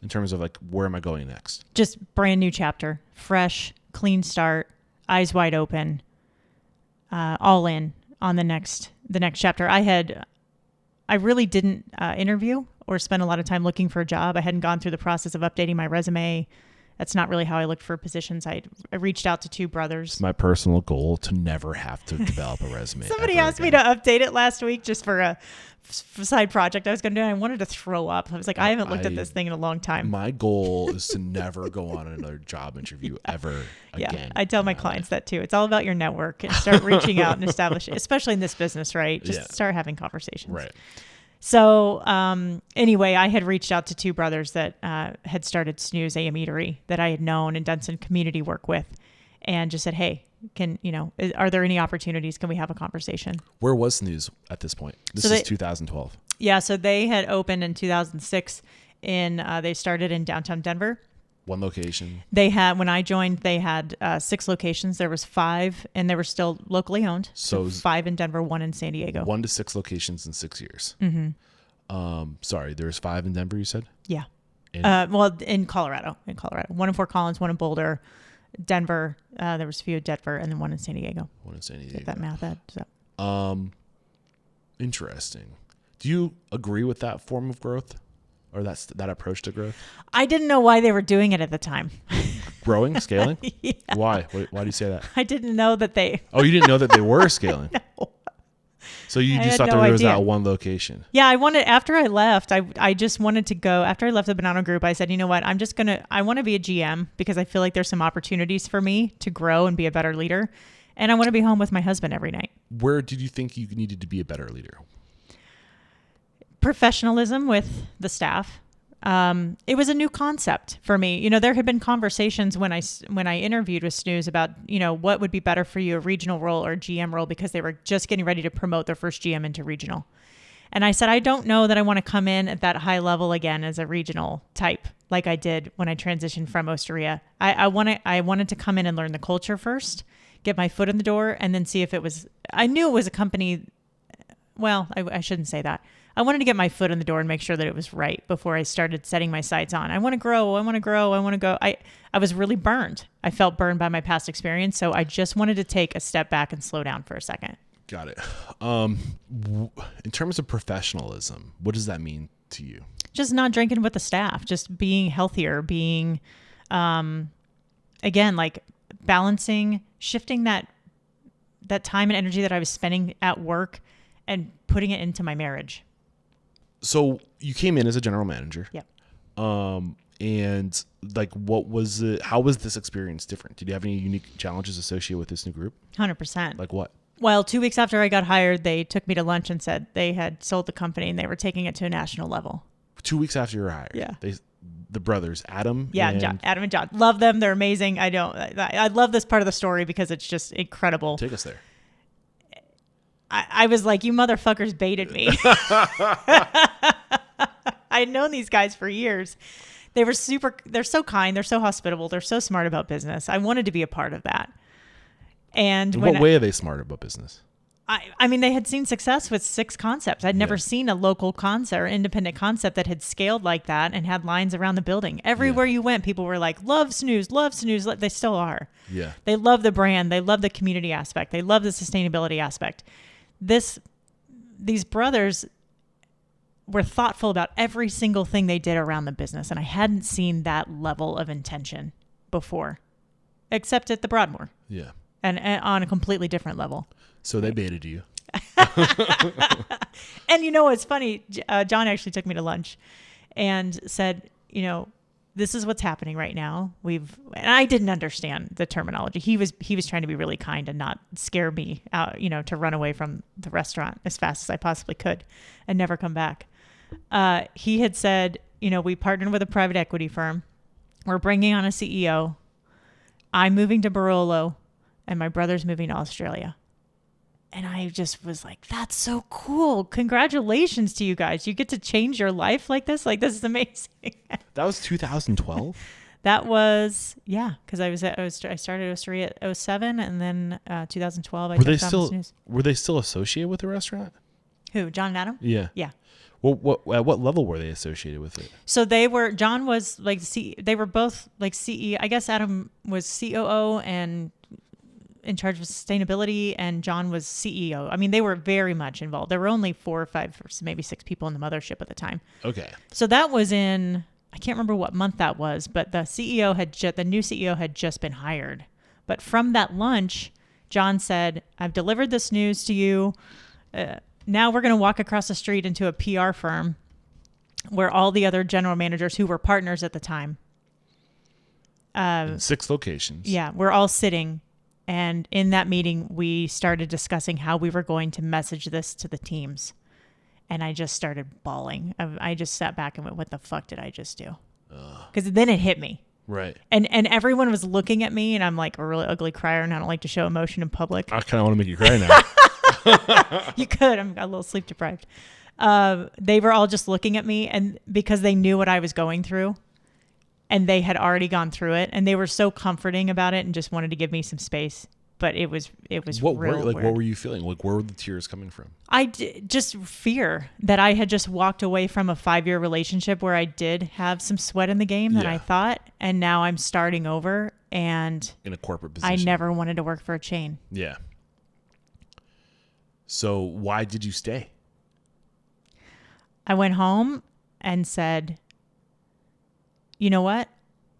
in terms of like, where am I going next? Just brand new chapter, fresh, clean start, eyes wide open, all in on the next chapter. I really didn't interview or spend a lot of time looking for a job. I hadn't gone through the process of updating my resume. That's not really how I looked for positions. I reached out to two brothers. It's my personal goal to never have to develop a resume. Somebody asked me to update it last week just for a side project I was going to do. And I wanted to throw up. I was like, I haven't looked at this thing in a long time. My goal is to never go on another job interview ever again. I tell my clients that too. It's all about your network and start reaching out and establish, especially in this business, right? Just start having conversations. Right. So anyway, I had reached out to two brothers that had started Snooze A.M. Eatery that I had known and done some community work with, and just said, hey, are there any opportunities? Can we have a conversation? Where was Snooze at this point? This is 2012. Yeah, so they had opened in 2006. They started in downtown Denver. One location. They had, when I joined, they had 6 locations. There was 5, and they were still locally owned. So 5 in Denver, 1 in San Diego. 1 to 6 locations in 6 years. Sorry, there was 5 in Denver, you said? Yeah. In Colorado. 1 in Fort Collins, 1 in Boulder, Denver. There was a few in Denver, and then 1 in San Diego. 1 in San Diego. Get that math out. Interesting. Do you agree with that form of growth? Or that approach to growth? I didn't know why they were doing it at the time. Growing? Scaling? Yeah. Why? Why do you say that? I didn't know that they... Oh, you didn't know that they were scaling? No. So you just thought there was that one location? Yeah, after I left, I just wanted to go... After I left the Bonanno Group, I said, you know what? I want to be a GM because I feel like there's some opportunities for me to grow and be a better leader. And I want to be home with my husband every night. Where did you think you needed to be a better leader? Professionalism with the staff. It was a new concept for me. There had been conversations when I interviewed with Snooze about, what would be better for you, a regional role or a GM role, because they were just getting ready to promote their first GM into regional. And I said, I don't know that I want to come in at that high level again as a regional type, like I did when I transitioned from Osteria. I wanted to come in and learn the culture first, get my foot in the door, and then see if I knew it was a company. Well, I shouldn't say that. I wanted to get my foot in the door and make sure that it was right before I started setting my sights on. I want to grow. I want to go. I was really burned. I felt burned by my past experience. So I just wanted to take a step back and slow down for a second. Got it. In terms of professionalism, what does that mean to you? Just not drinking with the staff, just being healthier, being, again, like balancing, shifting that time and energy that I was spending at work and putting it into my marriage. So you came in as a general manager. Yep. And like, what was it? How was this experience different? Did you have any unique challenges associated with this new group? 100%. Like what? Well, 2 weeks after I got hired, they took me to lunch and said they had sold the company and they were taking it to a national level. 2 weeks after you were hired? Yeah. The brothers, Adam. Yeah, and John, Adam and John. Love them. They're amazing. I love this part of the story because it's just incredible. Take us there. I was like, you motherfuckers baited me. I had known these guys for years. They're so kind. They're so hospitable. They're so smart about business. I wanted to be a part of that. And in what way are they smart about business? I mean, they had seen success with 6 concepts. I'd never seen a local concept or independent concept that had scaled like that and had lines around the building. Everywhere you went, people were like, love Snooze, love Snooze. They still are. Yeah. They love the brand. They love the community aspect. They love the sustainability aspect. These brothers were thoughtful about every single thing they did around the business. And I hadn't seen that level of intention before, except at the Broadmoor. Yeah. And on a completely different level. So they baited you. And you know what's funny? John actually took me to lunch and said, you know, this is what's happening right now. And I didn't understand the terminology. He was trying to be really kind and not scare me out, you know, to run away from the restaurant as fast as I possibly could and never come back. He had said, you know, we partnered with a private equity firm. We're bringing on a CEO. I'm moving to Barolo and my brother's moving to Australia. And I just was like, that's so cool. Congratulations to you guys. You get to change your life like this. Like, this is amazing. That was 2012? That was, yeah. Because I started Eatery at 2007 and then 2012 I took Snooze. Were they still associated with the restaurant? Who, John and Adam? Yeah. Yeah. Well, at what level were they associated with it? So John was like, they were both like CEO. I guess Adam was COO and in charge of sustainability, and John was CEO. I mean, they were very much involved. There were only 4 or 5, or maybe 6 people in the mothership at the time. Okay. So that was I can't remember what month that was, but the new CEO had just been hired. But from that lunch, John said, I've delivered this news to you. Now we're going to walk across the street into a PR firm where all the other general managers who were partners at the time. In 6 locations. Yeah, we're all sitting. And in that meeting, we started discussing how we were going to message this to the teams. And I just started bawling. I just sat back and went, what the fuck did I just do? Because then it hit me. Right. And everyone was looking at me, and I'm like a really ugly crier, and I don't like to show emotion in public. I kind of want to make you cry now. You could. I'm a little sleep deprived. They were all just looking at me, and because they knew what I was going through. And they had already gone through it, and they were so comforting about it and just wanted to give me some space. But it was what real were, weird. What were you feeling? Like, where were the tears coming from? Just fear that I had just walked away from a 5-year relationship where I did have some sweat in the game that I thought, and now I'm starting over and in a corporate position. I never wanted to work for a chain. Yeah. So why did you stay? I went home and said, you know what?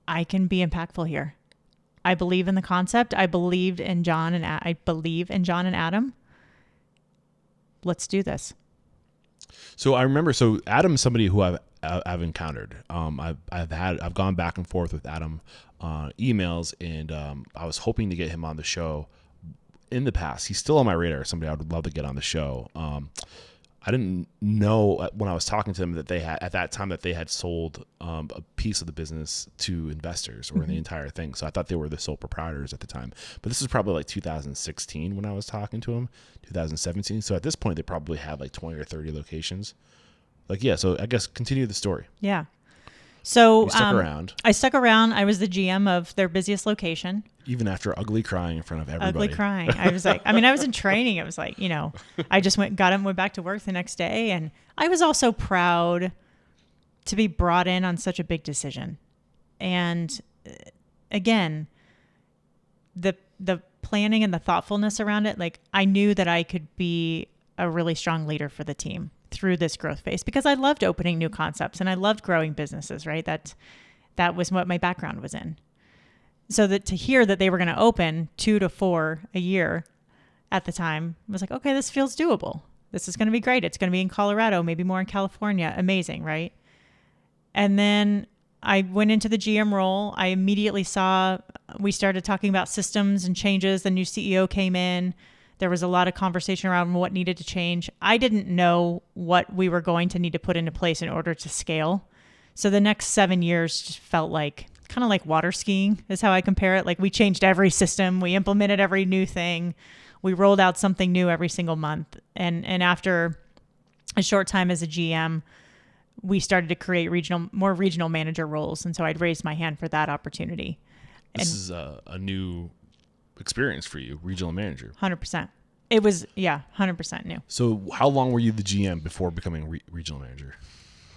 I can be impactful here. I believe in the concept. I believe in John and Adam. Let's do this. So I remember. So Adam's somebody who I've encountered. I've gone back and forth with Adam emails, and I was hoping to get him on the show in the past. He's still on my radar. Somebody I would love to get on the show. I didn't know when I was talking to them that they had, at that time, that they had sold a piece of the business to investors or the entire thing. So I thought they were the sole proprietors at the time. But this is probably like 2016 when I was talking to them, 2017. So at this point, they probably had like 20 or 30 locations. Like, yeah. So I guess continue the story. Yeah. So you stuck around. I stuck around. I was the GM of their busiest location. Even after ugly crying in front of everybody. Ugly crying. I was like, I was in training. It was like, you know, I just went back to work the next day. And I was also proud to be brought in on such a big decision. And again, the planning and the thoughtfulness around it, like I knew that I could be a really strong leader for the team through this growth phase because I loved opening new concepts and I loved growing businesses, right? That was what my background was in. So that to hear that they were going to open 2 to 4 a year at the time, I was like, okay, this feels doable. This is going to be great. It's going to be in Colorado, maybe more in California. Amazing, right? And then I went into the GM role. I immediately we started talking about systems and changes. The new CEO came in. There was a lot of conversation around what needed to change. I didn't know what we were going to need to put into place in order to scale. So the next 7 years just felt like kind of like water skiing is how I compare it. Like we changed every system. We implemented every new thing. We rolled out something new every single month. And after a short time as a GM, we started to create more regional manager roles. And so I'd raised my hand for that opportunity. This is a new experience for you, regional manager. 100%. It was, 100% new. So how long were you the GM before becoming regional manager?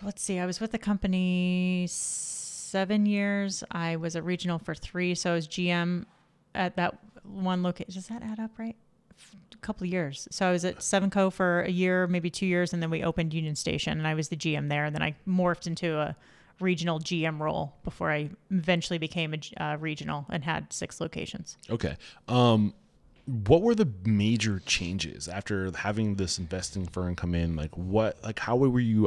Let's see. I was with the company 7 years. I was a regional for 3. So I was GM at that one location. Does that add up right? couple of years. So I was at Seven Co for a year, maybe 2 years, and then we opened Union Station, and I was the GM there. And then I morphed into a regional GM role before I eventually became a regional and had 6 locations. Okay. What were the major changes after having this investing firm come in? How were you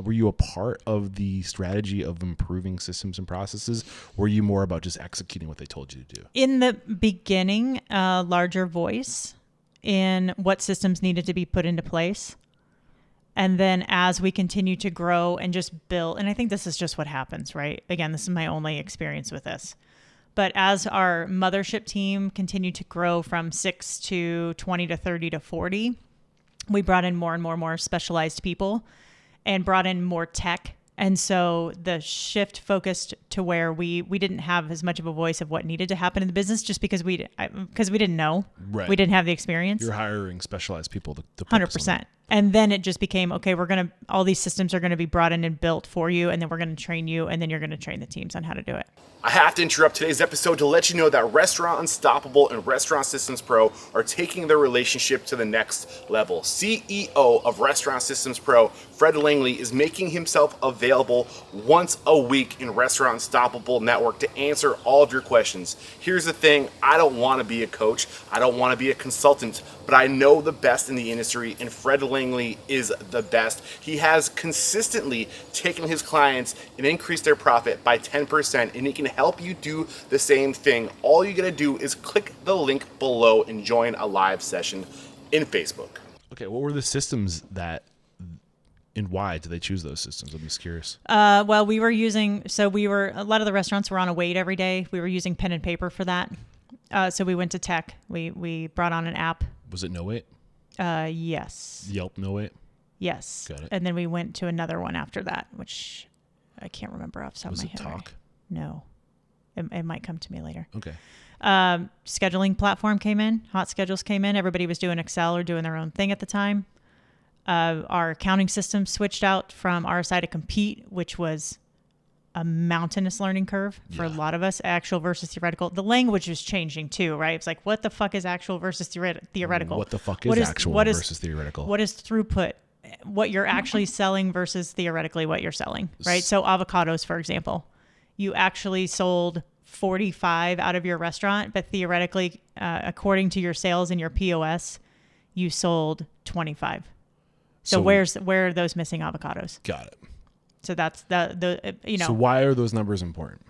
were you a part of the strategy of improving systems and processes? Or were you more about just executing what they told you to do? In the beginning, larger voice in what systems needed to be put into place. And then as we continue to grow and just build, and I think this is just what happens, right? Again, this is my only experience with this. But as our mothership team continued to grow from 6 to 20 to 30 to 40, we brought in more and more specialized people and brought in more tech. And so the shift focused to where we didn't have as much of a voice of what needed to happen in the business just because we didn't know. Right. We didn't have the experience. You're hiring specialized people to 100%. And then it just became, okay, all these systems are going to be brought in and built for you. And then we're going to train you. And then you're going to train the teams on how to do it. I have to interrupt today's episode to let you know that Restaurant Unstoppable and Restaurant Systems Pro are taking their relationship to the next level. CEO of Restaurant Systems Pro, Fred Langley, is making himself available once a week in Restaurant Unstoppable Network to answer all of your questions. Here's the thing, I don't want to be a coach, I don't want to be a consultant, but I know the best in the industry, and Fred Langley is the best. He has consistently taken his clients and increased their profit by 10%, and he can help you do the same thing. All you gotta do is click the link below and join a live session in Facebook. Okay, what were the systems and why did they choose those systems? I'm just curious. Well, a lot of the restaurants were on a wait every day. We were using pen and paper for that. So we went to tech. We brought on an app. Was it No Wait? Yes. Yelp No Wait? Yes. Got it. And then we went to another one after that, which I can't remember off the top of my head. Was it Talk? Right? No. It might come to me later. Okay. Scheduling platform came in. Hot Schedules came in. Everybody was doing Excel or doing their own thing at the time. Our accounting system switched out from RSI to Compete, which was a mountainous learning curve for a lot of us, actual versus theoretical. The language was changing too, right? It's like, what the fuck is actual versus theoretical? What the fuck is actual versus theoretical? What is throughput? What you're actually selling versus theoretically what you're selling, right? So avocados, for example, you actually sold 45 out of your restaurant, but theoretically, according to your sales and your POS, you sold 25. So where are those missing avocados? Got it. So that's So why are those numbers important?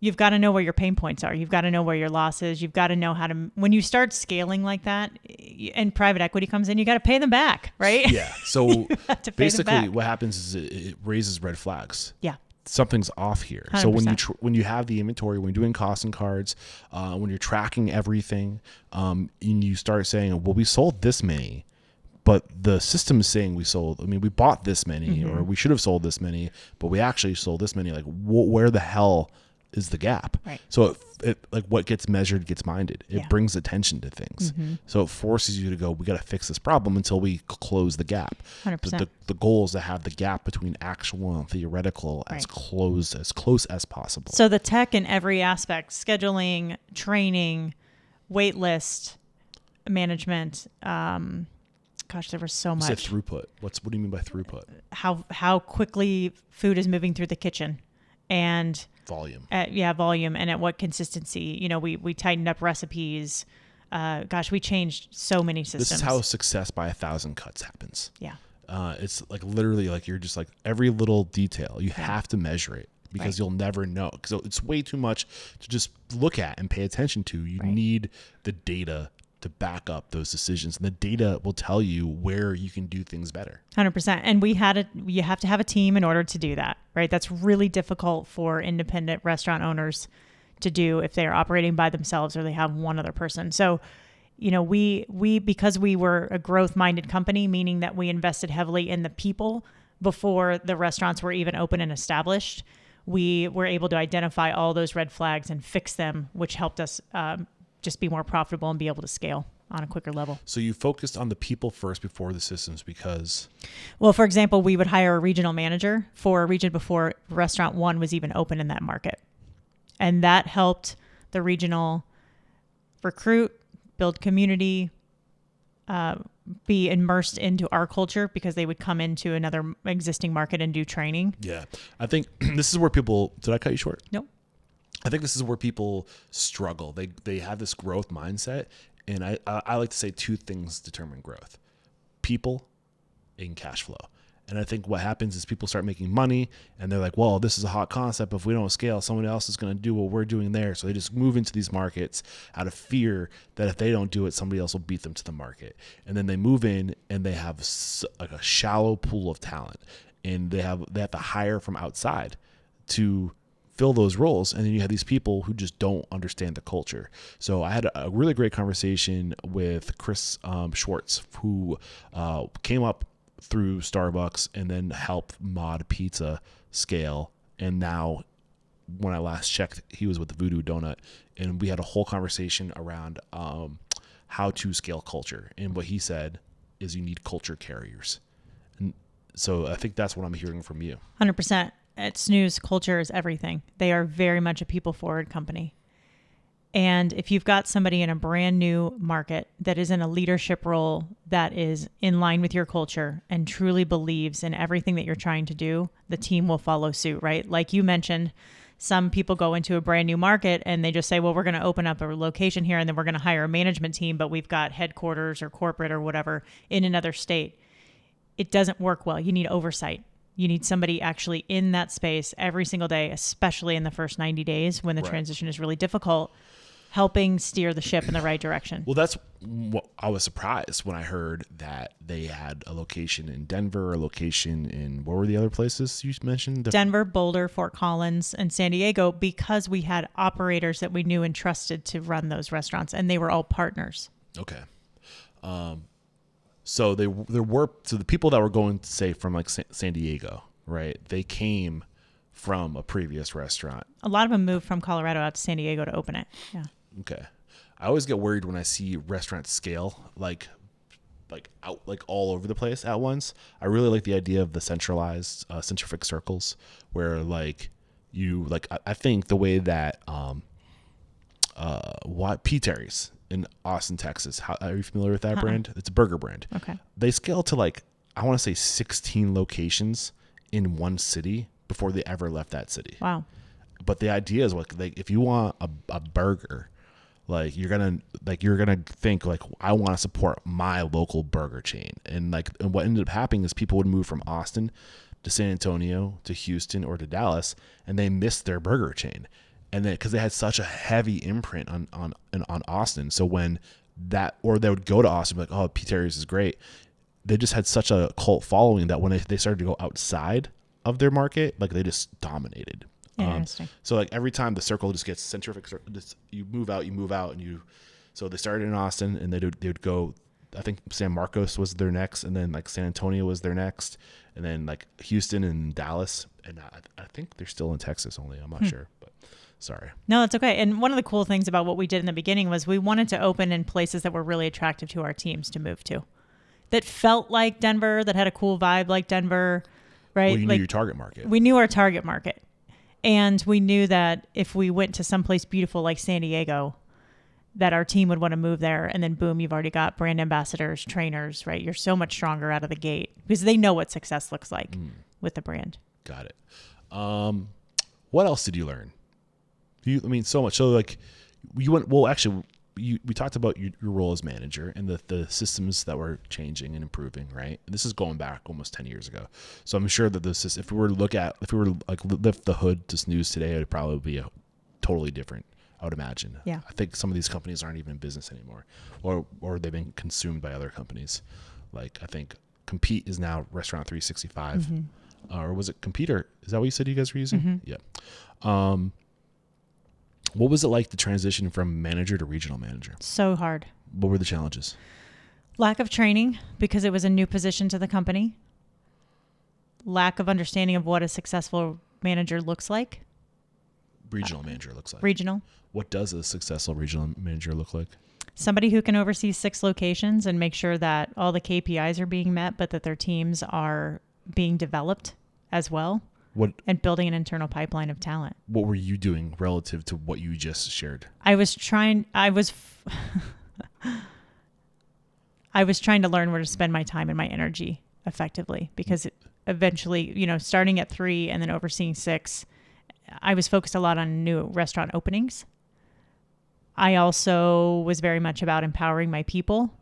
You've got to know where your pain points are. You've got to know where your loss is. You've got to know how to, when you start scaling like that and private equity comes in, you got to pay them back, right? Yeah. So basically back. what happens is it raises red flags. Yeah. Something's off here. 100%. So when you have the inventory, when you're doing costing cards, when you're tracking everything, and you start saying, well, we sold this many, but the system is saying we bought this many, or we should have sold this many, but we actually sold this many. Like, where the hell is the gap? Right. So it like what gets measured gets minded. It brings attention to things. So it forces you to go, we got to fix this problem until we close the gap. 100%. The goal is to have the gap between actual and theoretical as close as possible. So the tech in every aspect, scheduling, training, wait list, management, gosh, there was so much. You said throughput. What do you mean by throughput? How quickly food is moving through the kitchen, and volume. Volume, and at what consistency. We tightened up recipes. We changed so many systems. This is how success by 1,000 cuts happens. Yeah. It's like literally like you're just like every little detail you have to measure it because you'll never know. So it's way too much to just look at and pay attention to. You need the data to back up those decisions, and the data will tell you where you can do things better. 100%. And you have to have a team in order to do that, right? That's really difficult for independent restaurant owners to do if they're operating by themselves or they have one other person. So, we because we were a growth-minded company, meaning that we invested heavily in the people before the restaurants were even open and established, we were able to identify all those red flags and fix them, which helped us just be more profitable and be able to scale on a quicker level. So you focused on the people first before the systems because? Well, for example, we would hire a regional manager for a region before restaurant one was even open in that market. And that helped the regional recruit, build community, be immersed into our culture because they would come into another existing market and do training. Yeah. I think this is where people, did I cut you short? Nope. I think this is where people struggle. They have this growth mindset. And I like to say two things determine growth: people and cash flow. And I think what happens is people start making money and they're like, well, this is a hot concept. If we don't scale, someone else is going to do what we're doing there. So they just move into these markets out of fear that if they don't do it, somebody else will beat them to the market. And then they move in and they have like a shallow pool of talent, and they have to hire from outside to fill those roles. And then you have these people who just don't understand the culture. So I had a really great conversation with Chris Schwartz, who came up through Starbucks and then helped Mod Pizza scale. And now, when I last checked, he was with the Voodoo Donut, and we had a whole conversation around how to scale culture. And what he said is you need culture carriers. And so I think that's what I'm hearing from you. 100%. At Snooze, culture is everything. They are very much a people-forward company. And if you've got somebody in a brand new market that is in a leadership role that is in line with your culture and truly believes in everything that you're trying to do, the team will follow suit, right? Like you mentioned, some people go into a brand new market and they just say, well, we're going to open up a location here and then we're going to hire a management team, but we've got headquarters or corporate or whatever in another state. It doesn't work well. You need oversight. You need somebody actually in that space every single day, especially in the first 90 days when the transition is really difficult, helping steer the ship in the right direction. Well, that's what I was surprised when I heard that they had a location in Denver, a location in, what were the other places you mentioned? Denver, Boulder, Fort Collins, and San Diego, because we had operators that we knew and trusted to run those restaurants, and they were all partners. Okay. So there were the people that were going, say, from like San Diego, right? They came from a previous restaurant. A lot of them moved from Colorado out to San Diego to open it. Yeah. Okay. I always get worried when I see restaurants scale like out like all over the place at once. I really like the idea of the centralized centrifugal circles where like you like I think the way that Eatery's in Austin, Texas. Are you familiar with that brand? It's a burger brand. Okay. They scale to like, I want to say 16 locations in one city before they ever left that city. Wow. But the idea is like if you want a burger, like you're gonna think like, I want to support my local burger chain. And what ended up happening is people would move from Austin to San Antonio to Houston or to Dallas, and they missed their burger chain. And then, because they had such a heavy imprint on Austin, so when that, or they would go to Austin, like, oh, Eatery's is great. They just had such a cult following that when they started to go outside of their market, like they just dominated. Interesting. So like every time the circle just gets centrifugal, you move out, and so they started in Austin, and they would go. I think San Marcos was their next, and then like San Antonio was their next, and then like Houston and Dallas, and I think they're still in Texas only. I'm not sure, but. Sorry. No, it's okay. And one of the cool things about what we did in the beginning was we wanted to open in places that were really attractive to our teams to move to, that felt like Denver, that had a cool vibe like Denver, right? Well, you knew your target market. We knew our target market. And we knew that if we went to someplace beautiful like San Diego, that our team would want to move there. And then boom, you've already got brand ambassadors, trainers, right? You're so much stronger out of the gate because they know what success looks like with the brand. Got it. What else did you learn? So much. So like you went, well, actually we talked about your role as manager and the systems that were changing and improving, right? And this is going back almost 10 years ago. So I'm sure that this is, if we were to lift the hood to Snooze today, it would probably be totally different, I would imagine. Yeah. I think some of these companies aren't even in business anymore, or they've been consumed by other companies. Like I think Compete is now Restaurant 365, or was it Compete, or is that what you said you guys were using? Yeah. What was it like to transition from manager to regional manager? So hard. What were the challenges? Lack of training because it was a new position to the company. Lack of understanding of what a successful manager looks like. Regional manager looks like. Regional. What does a successful regional manager look like? Somebody who can oversee 6 locations and make sure that all the KPIs are being met, but that their teams are being developed as well. And building an internal pipeline of talent. What were you doing relative to what you just shared? I I was trying to learn where to spend my time and my energy effectively, because eventually, starting at 3 and then overseeing 6, I was focused a lot on new restaurant openings. I also was very much about empowering my people,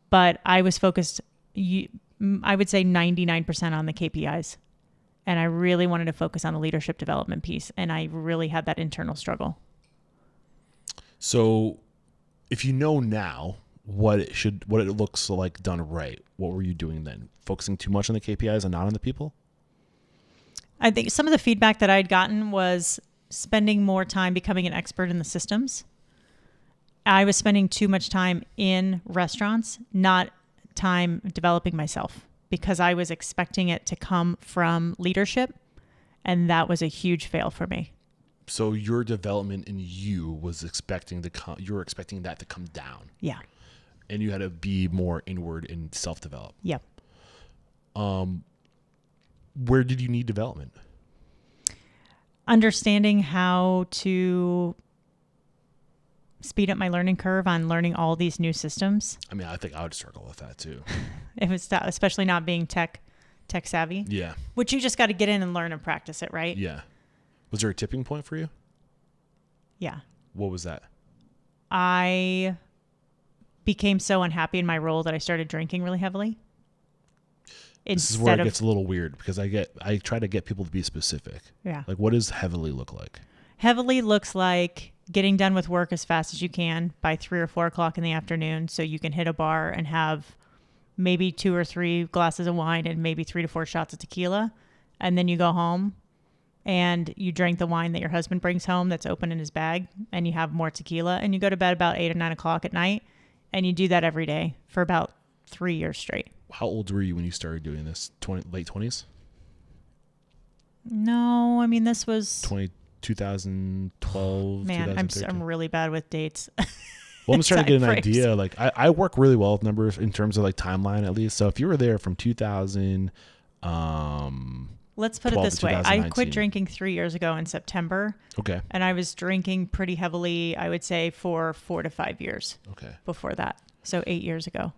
but I was focused, I would say 99% on the KPIs. And I really wanted to focus on the leadership development piece. And I really had that internal struggle. So if you know now what it looks like done right, what were you doing then? Focusing too much on the KPIs and not on the people? I think some of the feedback that I'd gotten was spending more time becoming an expert in the systems. I was spending too much time in restaurants, not time developing myself, because I was expecting it to come from leadership. And that was a huge fail for me. So your development in you was expecting you were expecting that to come down. Yeah. And you had to be more inward and self-develop. Yep. Where did you need development? Understanding how to speed up my learning curve on learning all these new systems. I mean, I think I would struggle with that too. If it's especially not being tech savvy. Yeah. Which you just got to get in and learn and practice it, right? Yeah. Was there a tipping point for you? Yeah. What was that? I became so unhappy in my role that I started drinking really heavily. This is where it gets a little weird, because I try to get people to be specific. Yeah. Like, what does heavily look like? Heavily looks like getting done with work as fast as you can by 3 or 4 o'clock in the afternoon, so you can hit a bar and have maybe 2 or 3 glasses of wine and maybe 3 to 4 shots of tequila. And then you go home and you drink the wine that your husband brings home that's open in his bag, and you have more tequila, and you go to bed about 8 or 9 o'clock at night. And you do that every day for about 3 years straight. How old were you when you started doing this? Late 20s? No, I mean, this was 2012, man, I'm really bad with dates. Well, I'm just trying to get an idea. Like, I work really well with numbers in terms of like timeline, at least. So if you were there from 2000, let's put it this way. I quit drinking 3 years ago in September. Okay. And I was drinking pretty heavily, I would say, for 4 to 5 years. Okay. Before that. So 8 years ago.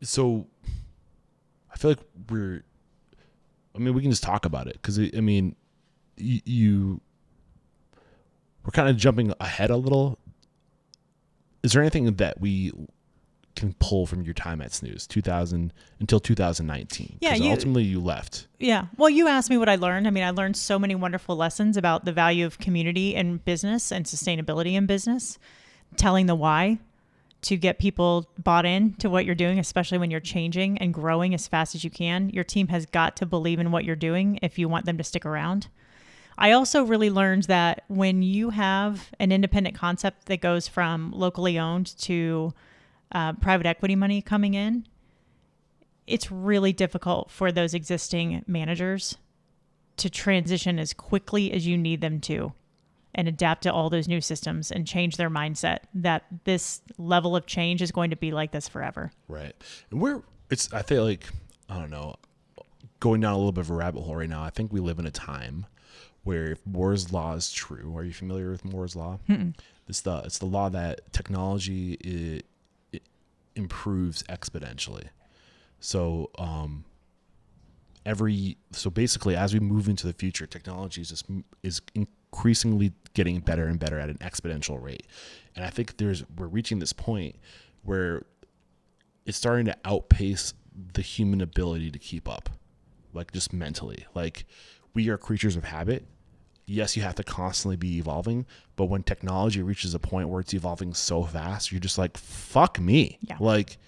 So I feel like we can just talk about it, because I mean, we're kind of jumping ahead a little. Is there anything that we can pull from your time at Snooze 2000 until 2019? Yeah, ultimately you left. Yeah. Well, you asked me what I learned. I mean, I learned so many wonderful lessons about the value of community in business and sustainability in business, telling the why to get people bought in to what you're doing, especially when you're changing and growing as fast as you can. Your team has got to believe in what you're doing if you want them to stick around. I also really learned that when you have an independent concept that goes from locally owned to private equity money coming in, it's really difficult for those existing managers to transition as quickly as you need them to and adapt to all those new systems and change their mindset that this level of change is going to be like this forever. Right. And I feel like, I don't know, going down a little bit of a rabbit hole right now. I think we live in a time where if Moore's law is true, are you familiar with Moore's law? It's the law that technology it improves exponentially. So, basically, as we move into the future, technology is increasingly getting better and better at an exponential rate. And I think we're reaching this point where it's starting to outpace the human ability to keep up, like just mentally. Like, we are creatures of habit. Yes, you have to constantly be evolving, but when technology reaches a point where it's evolving so fast, you're just like, fuck me. Yeah. Like,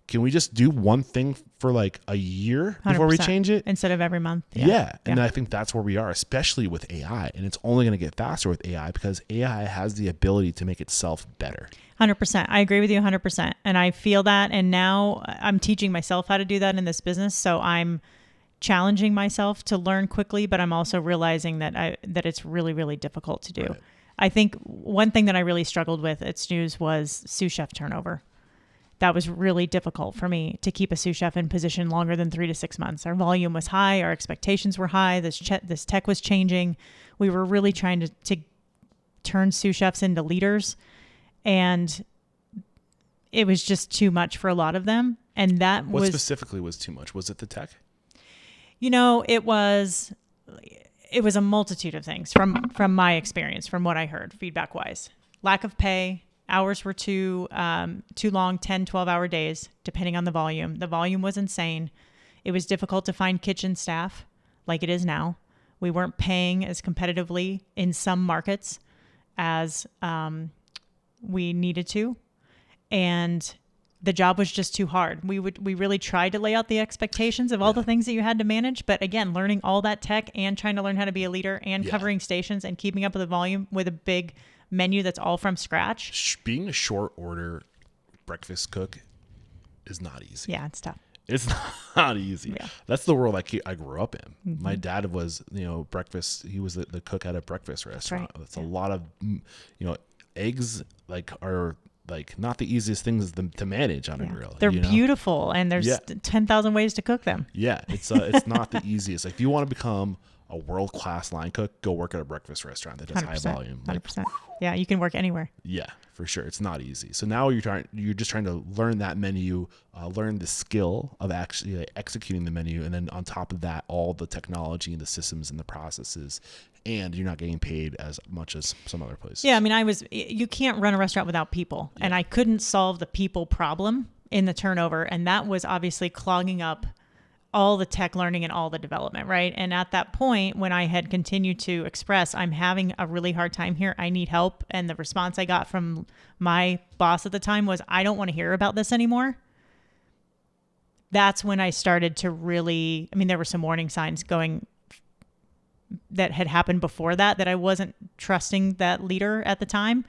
can we just do one thing for like a year before we change it? Instead of every month. Yeah. And I think that's where we are, especially with AI. And it's only going to get faster with AI because AI has the ability to make itself better. 100%. I agree with you 100%. And I feel that. And now I'm teaching myself how to do that in this business. So I'm challenging myself to learn quickly, but I'm also realizing that it's really, really difficult to do. Right. I think one thing that I really struggled with at Snooze was sous chef turnover. That was really difficult for me to keep a sous chef in position longer than 3 to 6 months. Our volume was high. Our expectations were high. This tech was changing. We were really trying to turn sous chefs into leaders. And it was just too much for a lot of them. And that What was specifically was too much? Was it the tech? it was a multitude of things from my experience, from what I heard feedback wise. Lack of pay, hours were too long, 10, 12-hour days, depending on the volume. The volume was insane. It was difficult to find kitchen staff like it is now. We weren't paying as competitively in some markets as we needed to. And the job was just too hard. We really tried to lay out the expectations of all the things that you had to manage. But again, learning all that tech and trying to learn how to be a leader and covering stations and keeping up with the volume with a big menu that's all from scratch. Being a short order breakfast cook is not easy. Yeah, it's tough. It's not easy. Yeah. That's the world I grew up in. Mm-hmm. My dad was, breakfast. He was the cook at a breakfast restaurant. That's a lot of, eggs are not the easiest things to manage on a grill. They're beautiful, and there's 10,000 ways to cook them. Yeah, it's not the easiest. Like if you want to become a world-class line cook, go work at a breakfast restaurant that does 100%, high volume. 100%. Yeah, you can work anywhere. Yeah, for sure. It's not easy. So now you're just trying to learn that menu, learn the skill of actually executing the menu, and then on top of that, all the technology and the systems and the processes, and you're not getting paid as much as some other places. Yeah, I mean, you can't run a restaurant without people, and I couldn't solve the people problem in the turnover, and that was obviously clogging up all the tech learning and all the development, right? And at that point, when I had continued to express, I'm having a really hard time here, I need help, and the response I got from my boss at the time was, I don't want to hear about this anymore. That's when I started to really, there were some warning signs that had happened before that I wasn't trusting that leader at the time,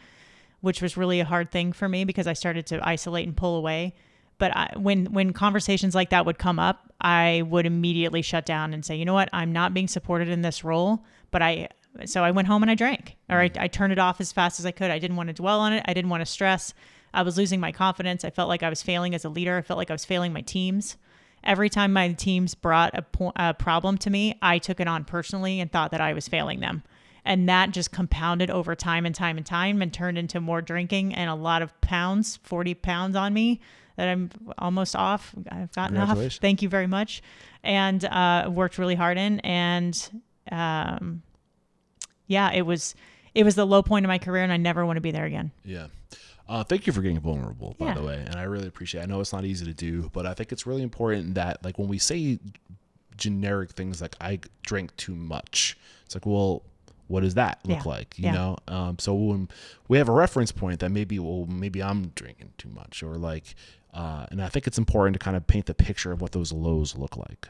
which was really a hard thing for me because I started to isolate and pull away. But when conversations like that would come up, I would immediately shut down and say, you know what, I'm not being supported in this role. So I went home and I drank, or I turned it off as fast as I could. I didn't want to dwell on it. I didn't want to stress. I was losing my confidence. I felt like I was failing as a leader. I felt like I was failing my teams. Every time my teams brought a problem to me, I took it on personally and thought that I was failing them. And that just compounded over time and time and time and turned into more drinking and a lot of pounds, 40 pounds on me that I'm almost off. I've gotten off. Thank you very much. And worked really hard in. And it was the low point of my career, and I never want to be there again. Yeah. Thank you for getting vulnerable, by the way. And I really appreciate it. I know it's not easy to do, but I think it's really important that, like, when we say generic things like I drank too much, it's like, well, what does that look like? You know? So when we have a reference point that maybe I'm drinking too much, or like, and I think it's important to kind of paint the picture of what those lows look like,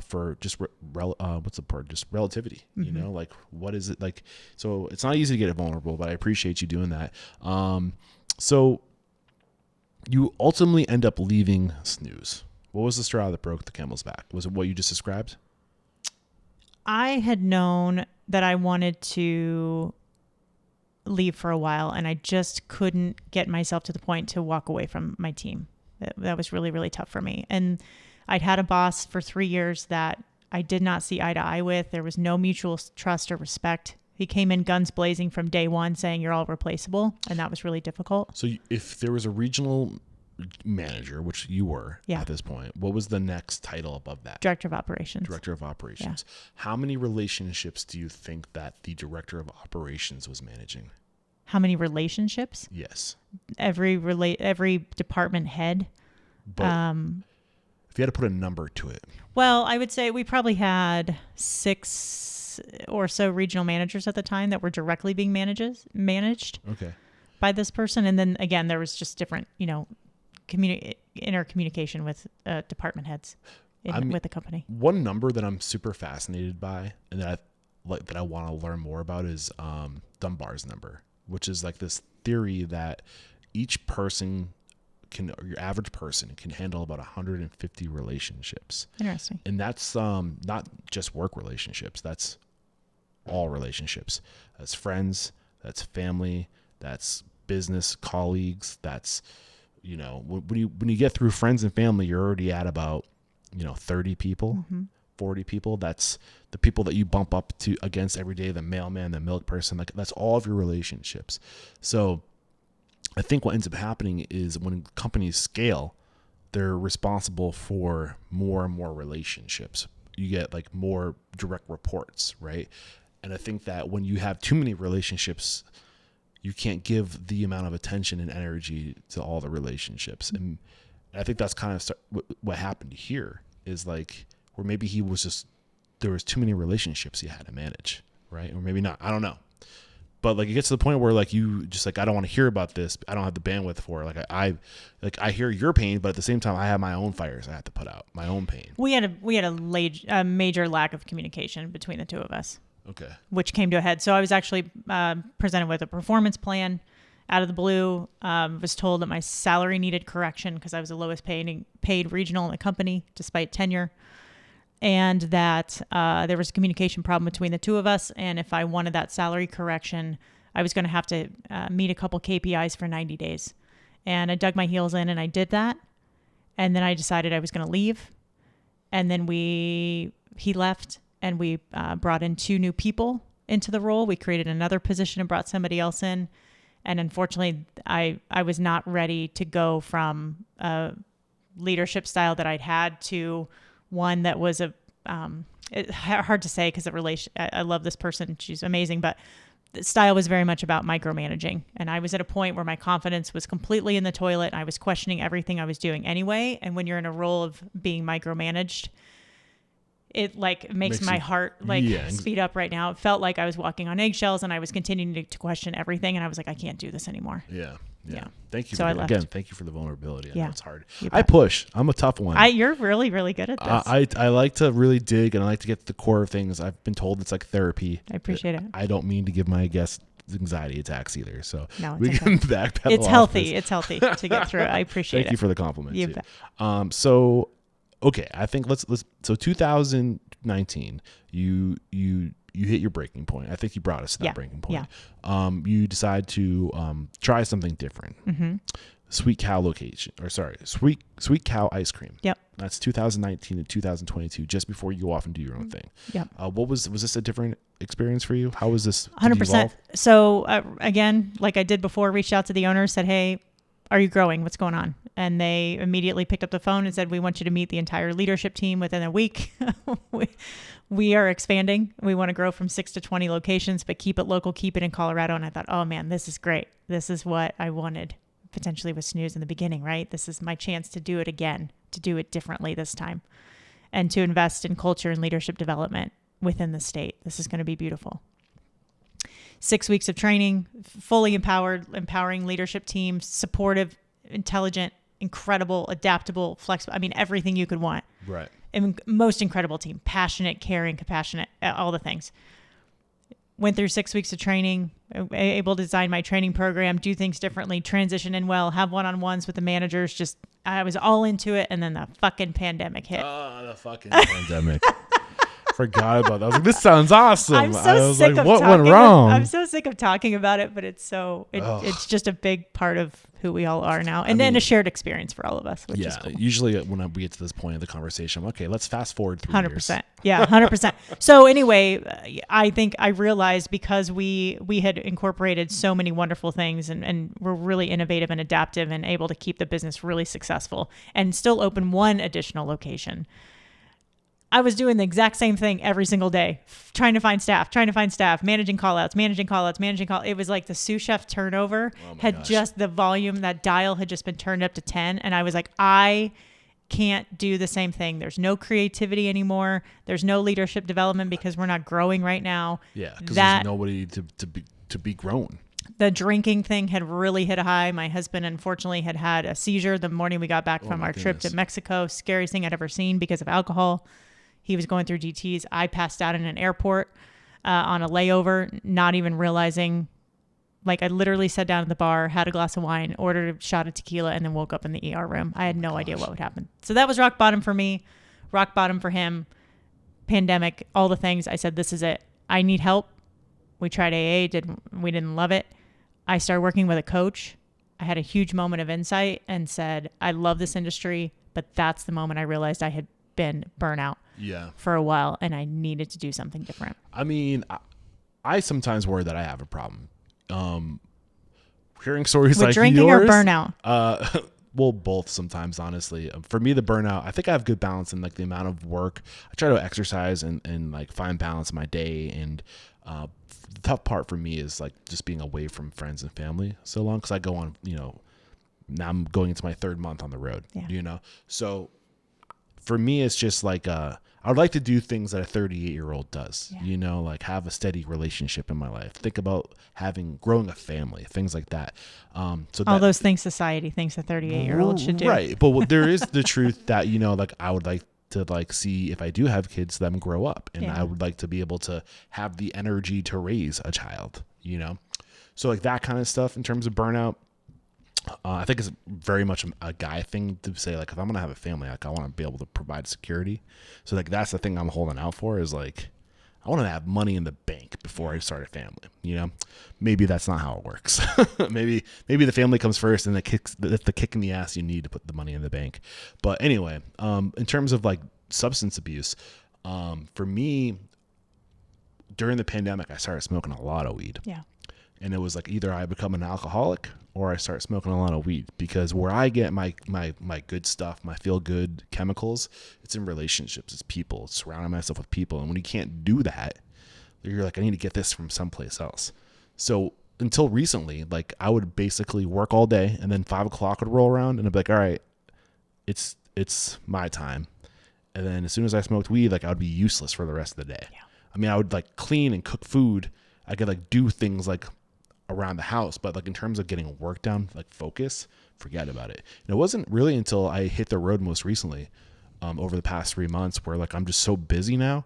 for just what's the word? Just relativity, like what is it like? So it's not easy to get vulnerable, but I appreciate you doing that. So you ultimately end up leaving Snooze. What was the straw that broke the camel's back? Was it what you just described? I had known that I wanted to leave for a while, and I just couldn't get myself to the point to walk away from my team. That was really, really tough for me. And I'd had a boss for 3 years that I did not see eye to eye with. There was no mutual trust or respect. He came in guns blazing from day one saying you're all replaceable, and that was really difficult. So if there was a regional manager, which you were at this point, what was the next title above that? Director of Operations. Director of Operations. Yeah. How many relationships do you think that the Director of Operations was managing? How many relationships? Yes. Every department head. But if you had to put a number to it. Well, I would say we probably had 6 or so regional managers at the time that were directly being managed by this person. And then again, there was just different, intercommunication with department heads with the company. One number that I'm super fascinated by and that I want to learn more about is Dunbar's number, which is like this theory that each person or your average person can handle about 150 relationships. Interesting. And that's not just work relationships. That's all relationships. That's friends. That's family. That's business colleagues. That's when you get through friends and family, you're already at about 30 people, 40 people. That's the people that you bump up to against every day, the mailman, the milk person. Like that's all of your relationships. So I think what ends up happening is when companies scale, they're responsible for more and more relationships. You get like more direct reports, right? And I think that when you have too many relationships, you can't give the amount of attention and energy to all the relationships. And I think that's kind of what happened here, is like, where maybe there was too many relationships he had to manage, right? Or maybe not, I don't know. But like, it gets to the point where like, you just like, I don't want to hear about this. I don't have the bandwidth for it. Like I hear your pain, but at the same time, I have my own fires I have to put out, my own pain. We had a major lack of communication between the two of us. Okay. Which came to a head. So I was actually presented with a performance plan out of the blue. Was told that my salary needed correction because I was the lowest paid regional in the company despite tenure. And that there was a communication problem between the two of us. And if I wanted that salary correction, I was going to have to meet a couple KPIs for 90 days. And I dug my heels in and I did that. And then I decided I was going to leave. And then he left and we brought in 2 new people into the role. We created another position and brought somebody else in. And unfortunately, I was not ready to go from a leadership style that I'd had to one that was hard to say because I love this person. She's amazing, but the style was very much about micromanaging. And I was at a point where my confidence was completely in the toilet. I was questioning everything I was doing anyway. And when you're in a role of being micromanaged, it like makes my heart speed up right now. It felt like I was walking on eggshells and I was continuing to question everything. And I was like, I can't do this anymore. Yeah. Thank you. So again, thank you for the vulnerability. I know it's hard. You I push. I'm a tough one. You're really, really good at this. I like to really dig and I like to get to the core of things. I've been told it's like therapy. I appreciate it. I don't mean to give my guests anxiety attacks either. So no, we can backpedal. It's healthy. It's healthy to get through it. I appreciate it. Thank you for the compliment. You bet. So, okay. I think so 2019, you hit your breaking point. I think you brought us to that breaking point. Yeah. You decide to try something different. Mm-hmm. Sweet Cow Sweet Cow ice cream. Yep. That's 2019 to 2022, just before you go off and do your own thing. Yep. What was this a different experience for you? How was this? 100%. So again, like I did before, reached out to the owners, said, hey, are you growing? What's going on? And they immediately picked up the phone and said, we want you to meet the entire leadership team within a week. We are expanding. We want to grow from 6 to 20 locations, but keep it local, keep it in Colorado. And I thought, oh man, this is great. This is what I wanted potentially with Snooze in the beginning, right? This is my chance to do it again, to do it differently this time, and to invest in culture and leadership development within the state. This is going to be beautiful. 6 weeks of training, fully empowering leadership team, supportive, intelligent, incredible, adaptable, flexible. I mean, everything you could want. Right. And most incredible team, passionate, caring, compassionate, all the things. Went through 6 weeks of training, able to design my training program, do things differently, transition in well, have one-on-ones with the managers. I was all into it. And then the fucking pandemic hit. Oh, the fucking pandemic. Forgot about that. I was like, this sounds awesome. I'm so sick of what went wrong? I'm so sick of talking about it, but it's just a big part of who we all are now, and then a shared experience for all of us, which is cool. Usually when we get to this point of the conversation, okay, let's fast forward 3 years. 100%. Yeah, 100%. So anyway, I think I realized because we had incorporated so many wonderful things and we're really innovative and adaptive and able to keep the business really successful and still open one additional location. I was doing the exact same thing every single day, trying to find staff, managing call-outs. It was like the sous chef turnover just the volume, that dial had just been turned up to 10. And I was like, I can't do the same thing. There's no creativity anymore. There's no leadership development because we're not growing right now. Yeah, because there's nobody to be grown. The drinking thing had really hit a high. My husband, unfortunately, had a seizure the morning we got back from our trip to Mexico. Scariest thing I'd ever seen because of alcohol. He was going through DTs. I passed out in an airport on a layover, not even realizing. Like I literally sat down at the bar, had a glass of wine, ordered a shot of tequila, and then woke up in the ER room. I had no idea what would happen. So that was rock bottom for me, rock bottom for him. Pandemic, all the things. I said, this is it. I need help. We tried AA, we didn't love it. I started working with a coach. I had a huge moment of insight and said, I love this industry, but that's the moment I realized I had been burnout for a while and I needed to do something different. I mean, I sometimes worry that I have a problem. hearing stories With like drinking yours, or burnout? Well, both sometimes, honestly. For me, the burnout, I think I have good balance in like the amount of work. I try to exercise and like find balance in my day. And the tough part for me is like just being away from friends and family so long. Cause I go on, now I'm going into my 3rd month on the road, So for me, it's just like, I would like to do things that a 38-year-old does, like have a steady relationship in my life. Think about growing a family, things like that. So all those things society thinks a 38-year-old should do. Right. But there is the truth that, like I would like to like see if I do have kids, them grow up, and I would like to be able to have the energy to raise a child, So like that kind of stuff in terms of burnout. I think it's very much a guy thing to say, like, if I'm going to have a family, like I want to be able to provide security. So like, that's the thing I'm holding out for is like, I want to have money in the bank before I start a family, maybe that's not how it works. maybe the family comes first and that's the kick in the ass you need to put the money in the bank. But anyway, in terms of like substance abuse, for me during the pandemic, I started smoking a lot of weed. Yeah. And it was like either I become an alcoholic or I start smoking a lot of weed, because where I get my good stuff, my feel good chemicals, it's in relationships, it's people, it's surrounding myself with people. And when you can't do that, you're like, I need to get this from someplace else. So until recently, like I would basically work all day and then 5 o'clock would roll around and I'd be like, all right, it's my time. And then as soon as I smoked weed, like I would be useless for the rest of the day. Yeah. I mean, I would like clean and cook food. I could like do things like around the house, but like in terms of getting work done, like focus, forget about it. And it wasn't really until I hit the road most recently, over the past 3 months, where like I'm just so busy now.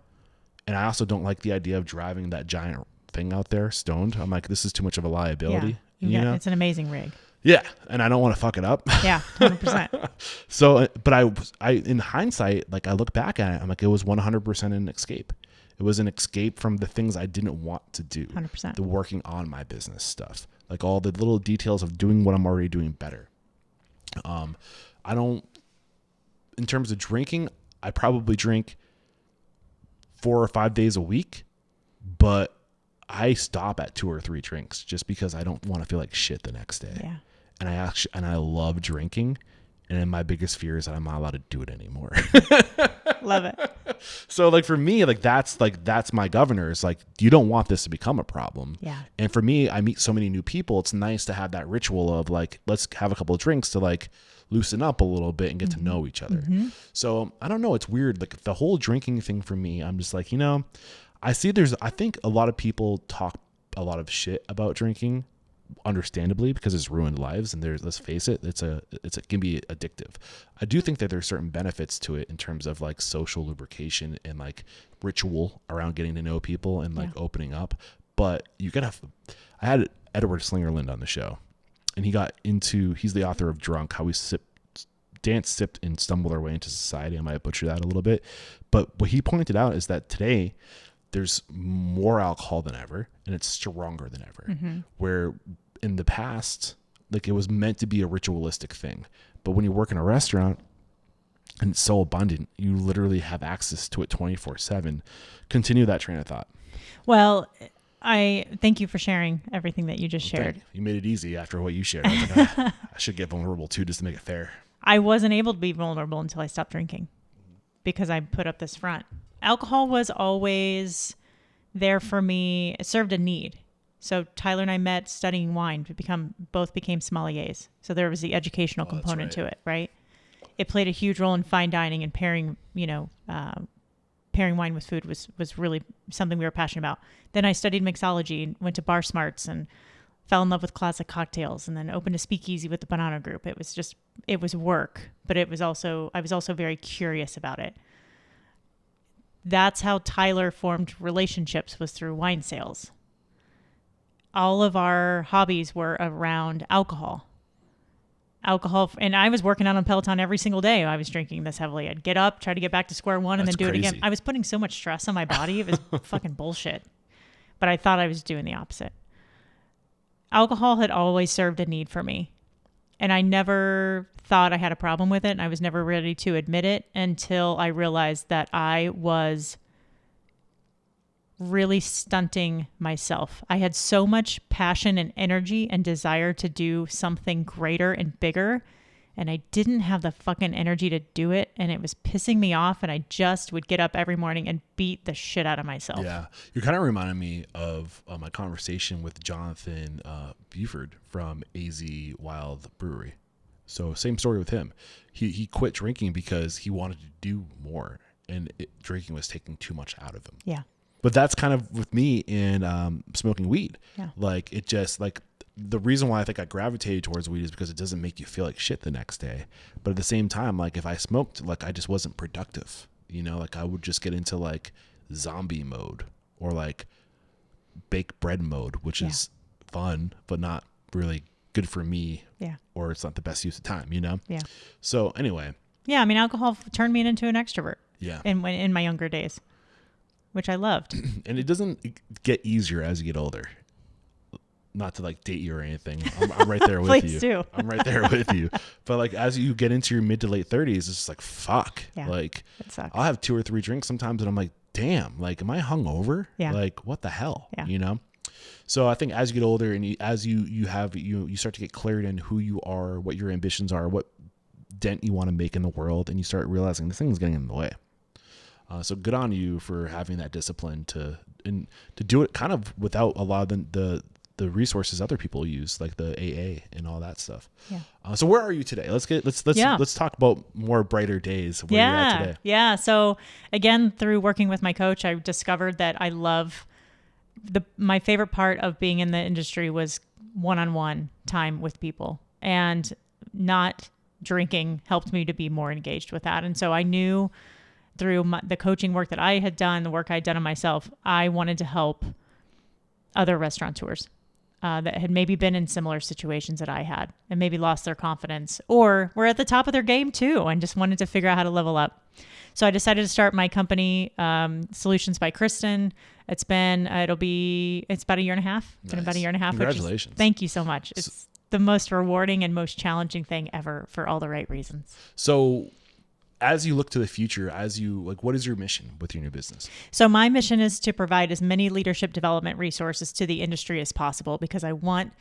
And I also don't like the idea of driving that giant thing out there stoned. I'm like, this is too much of a liability. Yeah, it's an amazing rig. Yeah, and I don't want to fuck it up. Yeah, 100%. So, but I in hindsight, like I look back at it, I'm like, it was 100% an escape. It was an escape from the things I didn't want to do. 100%. The working on my business stuff, like all the little details of doing what I'm already doing better. I don't, in terms of drinking, I probably drink 4 or 5 days a week, but I stop at 2 or 3 drinks just because I don't want to feel like shit the next day. Yeah. And I love drinking. And then my biggest fear is that I'm not allowed to do it anymore. Love it. So like for me, that's my governor. It's like, you don't want this to become a problem. Yeah. And for me, I meet so many new people. It's nice to have that ritual of like, let's have a couple of drinks to like loosen up a little bit and get to know each other. Mm-hmm. So I don't know. It's weird. Like the whole drinking thing for me, I'm just like, I think a lot of people talk a lot of shit about drinking, understandably, because it's ruined lives, and let's face it, it can be addictive. I do think that there's certain benefits to it in terms of like social lubrication and like ritual around getting to know people and like opening up. But I had Edward Slingerland on the show, and he's the author of Drunk, how we danced, sipped, and stumbled our way into society. I might butcher that a little bit, but what he pointed out is that today there's more alcohol than ever, and it's stronger than ever. Mm-hmm. Where in the past, like it was meant to be a ritualistic thing, but when you work in a restaurant and it's so abundant, you literally have access to it 24/7. Continue that train of thought. Well, I thank you for sharing everything that you just shared. You made it easy after what you shared. I was like, I should get vulnerable too, just to make it fair. I wasn't able to be vulnerable until I stopped drinking because I put up this front. Alcohol was always there for me. It served a need. So Tyler and I met studying wine. Both became sommeliers. So there was the educational component to it, right? It played a huge role in fine dining, and pairing wine with food was really something we were passionate about. Then I studied mixology and went to Bar Smarts and fell in love with classic cocktails, and then opened a speakeasy with the Bonanno Group. It was work, but I was also very curious about it. That's how Tyler formed relationships, was through wine sales. All of our hobbies were around alcohol. And I was working out on Peloton every single day. I was drinking this heavily. I'd get up, try to get back to square one, and then do it again. I was putting so much stress on my body. It was fucking bullshit. But I thought I was doing the opposite. Alcohol had always served a need for me. And I never thought I had a problem with it. And I was never ready to admit it until I realized that I was really stunting myself. I had so much passion and energy and desire to do something greater and bigger, and I didn't have the fucking energy to do it, and it was pissing me off, and I just would get up every morning and beat the shit out of myself. Yeah. You're kind of reminding me of my conversation with Jonathan Buford from AZ Wild Brewery. So same story with him. He quit drinking because he wanted to do more, and drinking was taking too much out of him. Yeah. But that's kind of with me in smoking weed. Yeah. Like it just like the reason why I think I gravitated towards weed is because it doesn't make you feel like shit the next day. But at the same time, like if I smoked, like I just wasn't productive, you know, like I would just get into like zombie mode or like bake bread mode, which is fun, but not really good for me. Yeah. Or it's not the best use of time, you know? Yeah. So anyway. Yeah. I mean, alcohol turned me into an extrovert. Yeah. In my younger days, which I loved. And it doesn't get easier as you get older. Not to like date you or anything. I'm right there with Please you. do. I'm right there with you. But like as you get into your mid to late 30s, it's just like, fuck. Yeah, like it sucks. I'll have 2 or 3 drinks sometimes and I'm like, damn, like am I hungover? Yeah. Like what the hell? Yeah. You know? So I think as you get older and you start to get cleared in who you are, what your ambitions are, what dent you want to make in the world, and you start realizing this thing's getting in the way. So good on you for having that discipline to do it kind of without a lot of the resources other people use, like the AA and all that stuff. Yeah. So where are you today? Let's talk about more brighter days. Where you're at today. Yeah. So again, through working with my coach, I discovered that I love my favorite part of being in the industry was one-on-one time with people, and not drinking helped me to be more engaged with that. And so I knew through the coaching work that I had done, the work I had done on myself, I wanted to help other restaurateurs that had maybe been in similar situations that I had and maybe lost their confidence or were at the top of their game too and just wanted to figure out how to level up. So I decided to start my company, Solutions by Christin. It's about a year and a half. It's been about a year and a half. Congratulations. Thank you so much. It's the most rewarding and most challenging thing ever for all the right reasons. So as you look to the future, what is your mission with your new business? So my mission is to provide as many leadership development resources to the industry as possible, because I want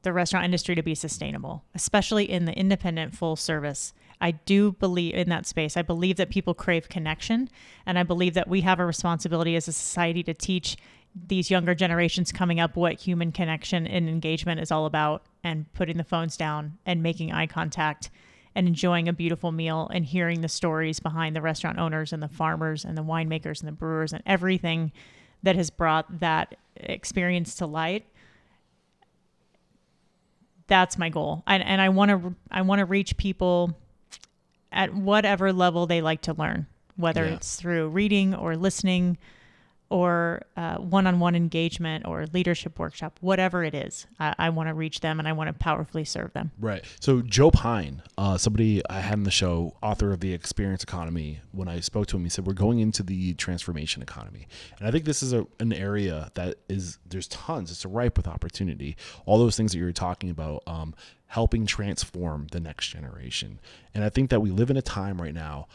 the restaurant industry to be sustainable, especially in the independent full service. I do believe in that space. I believe that people crave connection, and I believe that we have a responsibility as a society to teach these younger generations coming up what human connection and engagement is all about, and putting the phones down and making eye contact and enjoying a beautiful meal and hearing the stories behind the restaurant owners and the farmers and the winemakers and the brewers and everything that has brought that experience to light. That's my goal. And I want to reach people at whatever level they like to learn, whether it's through reading or listening or one-on-one engagement or leadership workshop, whatever it is. I want to reach them and I want to powerfully serve them. Right. So Joe Pine, somebody I had in the show, author of The Experience Economy, when I spoke to him, he said, we're going into the transformation economy. And I think this is an area that there's tons, it's ripe with opportunity. All those things that you were talking about, helping transform the next generation. And I think that we live in a time right now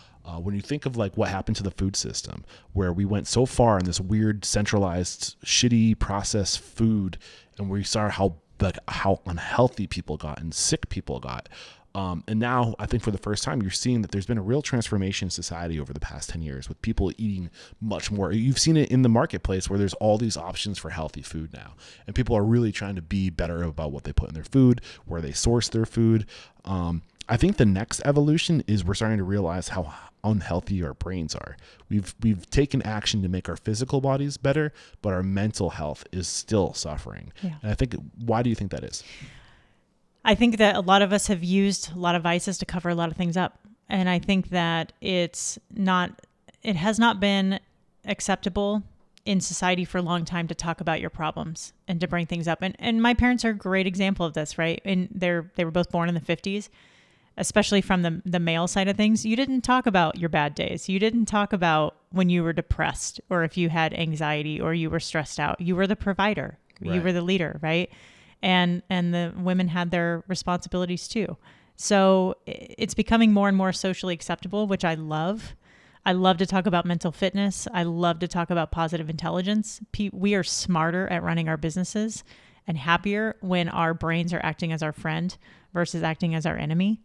when you think of like what happened to the food system, where we went so far in this weird centralized shitty processed food, and we saw how unhealthy people got and sick people got. And now I think for the first time, you're seeing that there's been a real transformation in society over the past 10 years with people eating much more. You've seen it in the marketplace where there's all these options for healthy food now, and people are really trying to be better about what they put in their food, where they source their food. I think the next evolution is we're starting to realize how unhealthy our brains are. We've taken action to make our physical bodies better, but our mental health is still suffering. Yeah. And I think, why do you think that is? I think that a lot of us have used a lot of vices to cover a lot of things up. And I think that it has not been acceptable in society for a long time to talk about your problems and to bring things up. And my parents are a great example of this, right? And they were both born in the 50s. Especially from the male side of things, you didn't talk about your bad days. You didn't talk about when you were depressed or if you had anxiety or you were stressed out. You were the provider. Right. You were the leader, right? And the women had their responsibilities too. So it's becoming more and more socially acceptable, which I love. I love to talk about mental fitness. I love to talk about positive intelligence. We are smarter at running our businesses and happier when our brains are acting as our friend versus acting as our enemy.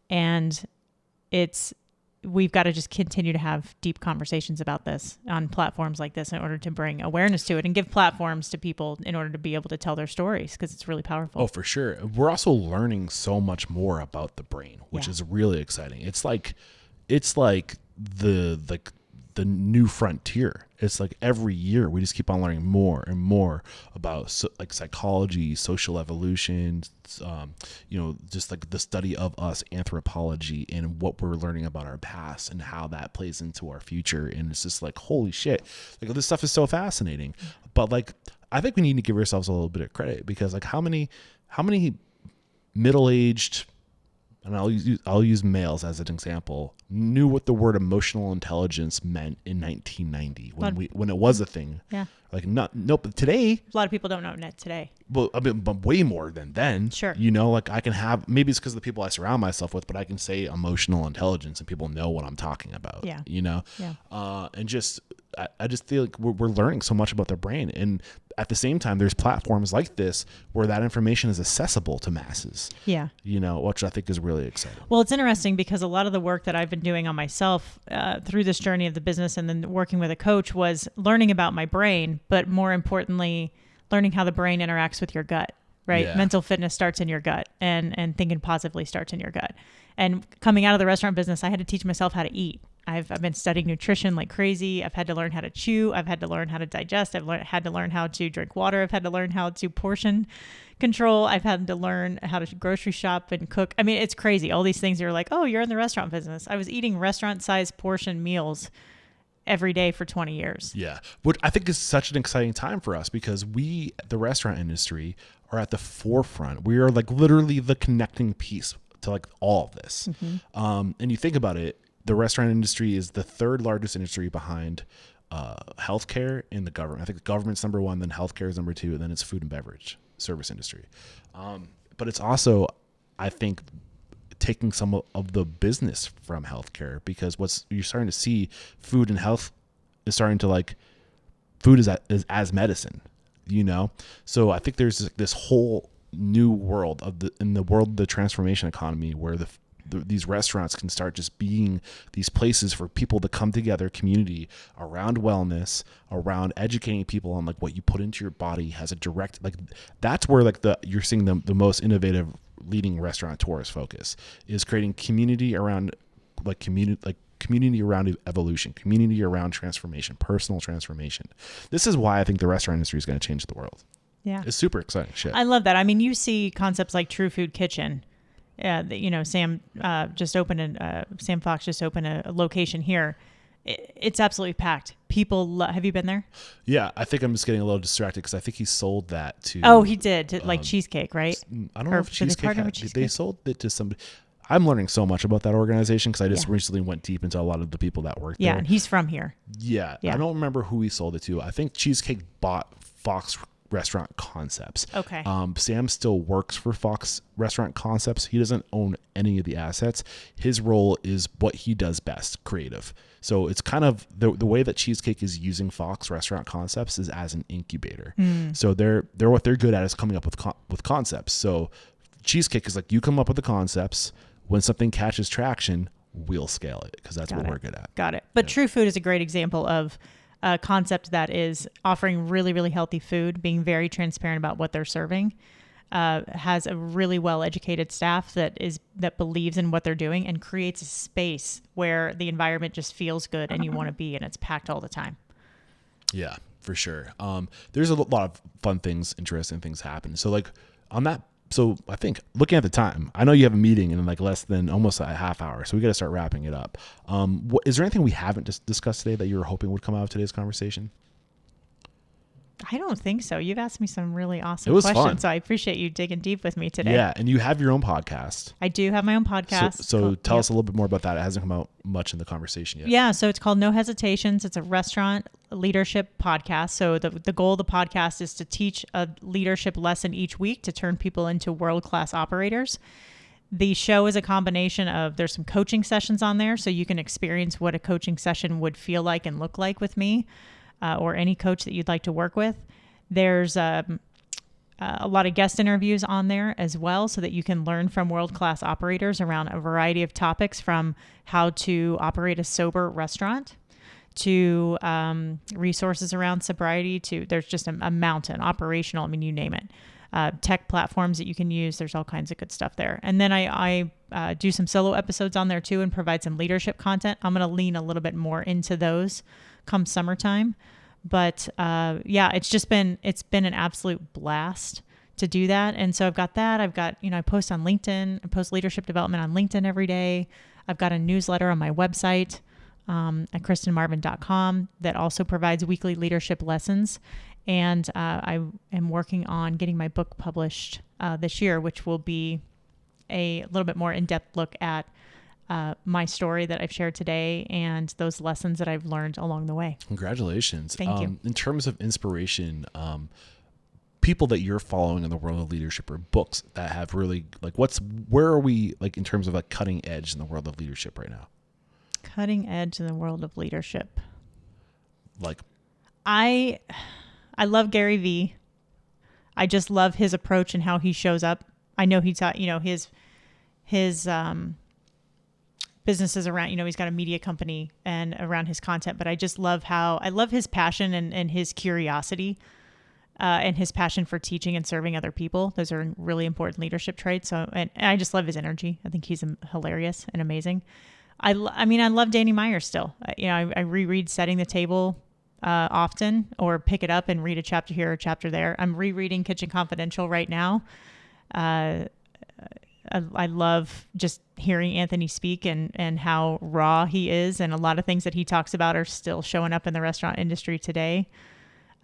And we've got to just continue to have deep conversations about this on platforms like this in order to bring awareness to it and give platforms to people in order to be able to tell their stories, because it's really powerful. Oh, for sure. We're also learning so much more about the brain, which is really exciting. It's like the new frontier. It's like every year we just keep on learning more and more about psychology, social evolution, just like the study of us, anthropology, and what we're learning about our past and how that plays into our future. And it's just like, holy shit, like this stuff is so fascinating. But like, I think we need to give ourselves a little bit of credit, because like how many middle-aged, and I'll use males as an example, knew what the word emotional intelligence meant in 1990 when it was a thing. Yeah. Like but today, a lot of people don't know it today. Well, I mean, but way more than then. Sure. Like I can have, maybe it's because of the people I surround myself with, but I can say emotional intelligence and people know what I'm talking about. Yeah. Yeah. And just, I just feel like we're learning so much about their brain. And at the same time, there's platforms like this where that information is accessible to masses. Yeah. Which I think is really exciting. Well, it's interesting because a lot of the work that I've been doing on myself through this journey of the business and then working with a coach was learning about my brain, but more importantly, learning how the brain interacts with your gut, right? Yeah. Mental fitness starts in your gut, and thinking positively starts in your gut. And coming out of the restaurant business, I had to teach myself how to eat. I've been studying nutrition like crazy. I've had to learn how to chew. I've had to learn how to digest. I've had to learn how to drink water. I've had to learn how to portion control. I've had to learn how to grocery shop and cook. I mean, it's crazy. All these things, you're like, oh, you're in the restaurant business. I was eating restaurant-sized portion meals every day for 20 years. Yeah. Which I think is such an exciting time for us, because we, the restaurant industry, are at the forefront. We are like literally the connecting piece to like all of this. Mm-hmm. And you think about it, the restaurant industry is the third largest industry behind healthcare in the government. I think the government's number one, then healthcare is number two, and then it's food and beverage service industry. But it's also, I think, taking some of the business from healthcare, because you're starting to see food and health is starting to like, food is as medicine, So I think there's this whole new world in the world of the transformation economy, where these restaurants can start just being these places for people to come together, community around wellness, around educating people on like what you put into your body has a direct, like that's where like you're seeing the most innovative leading restaurateurs focus, is creating community around community around evolution, community around transformation, personal transformation. This is why I think the restaurant industry is going to change the world. Yeah. It's super exciting shit. I love that. I mean, you see concepts like True Food Kitchen. Sam Sam Fox just opened a location here. It's absolutely packed. People have you been there? Yeah, I think I'm just getting a little distracted because I think he sold that to. Oh, he did to like Cheesecake, right? I don't know if Cheesecake. They sold it to somebody. I'm learning so much about that organization because I just recently went deep into a lot of the people that work there. Yeah, and he's from here. Yeah, I don't remember who he sold it to. I think Cheesecake bought Fox Restaurant Concepts. Okay. Sam still works for Fox Restaurant Concepts. He doesn't own any of the assets. His role is what he does best, creative. So it's kind of the way that Cheesecake is using Fox Restaurant Concepts is as an incubator. So they're what they're good at is coming up with concepts. So Cheesecake is like, you come up with the concepts. When something catches traction, we'll scale it because that's what we're good at. Got it. But True Food is a great example of a concept that is offering really, really healthy food, being very transparent about what they're serving, has a really well-educated staff that believes in what they're doing, and creates a space where the environment just feels good and you want to be, and it's packed all the time. Yeah, for sure. There's a lot of fun things, interesting things happen. So like on that, so I think looking at the time, I know you have a meeting in like less than almost a half hour, so we got to start wrapping it up. Is there anything we haven't discussed today that you were hoping would come out of today's conversation? I don't think so. You've asked me some really awesome questions, fun. So I appreciate you digging deep with me today. Yeah, and you have your own podcast. I do have my own podcast. So tell us a little bit more about that. It hasn't come out much in the conversation yet. Yeah, so it's called No Hesitations. It's a restaurant leadership podcast. So the goal of the podcast is to teach a leadership lesson each week to turn people into world-class operators. The show is a combination of, there's some coaching sessions on there, so you can experience what a coaching session would feel like and look like with me, or any coach that you'd like to work with. There's a lot of guest interviews on there as well, so that you can learn from world-class operators around a variety of topics, from how to operate a sober restaurant to resources around sobriety, to there's just a mountain, operational, I mean, you name it. Tech platforms that you can use. There's all kinds of good stuff there. And then I do some solo episodes on there too, and provide some leadership content. I'm going to lean a little bit more into those come summertime. But yeah, it's been an absolute blast to do that. And so I've got that. I've got, I post on LinkedIn. I post leadership development on LinkedIn every day. I've got a newsletter on my website at christinmarvin.com that also provides weekly leadership lessons. And I am working on getting my book published this year, which will be a little bit more in-depth look at my story that I've shared today and those lessons that I've learned along the way. Congratulations. Thank you. In terms of inspiration, people that you're following in the world of leadership, or books that have really, like, where are we, like, in terms of a cutting edge in the world of leadership right now? Cutting edge in the world of leadership. Like, I love Gary Vee. I just love his approach and how he shows up. I know he taught, his businesses around, he's got a media company and around his content, but I just love I love his passion and his curiosity, and his passion for teaching and serving other people. Those are really important leadership traits. So, and I just love his energy. I think he's hilarious and amazing. I love Danny Meyer still. I reread Setting the Table often, or pick it up and read a chapter here or a chapter there. I'm rereading Kitchen Confidential right now. I love just hearing Anthony speak and how raw he is, and a lot of things that he talks about are still showing up in the restaurant industry today.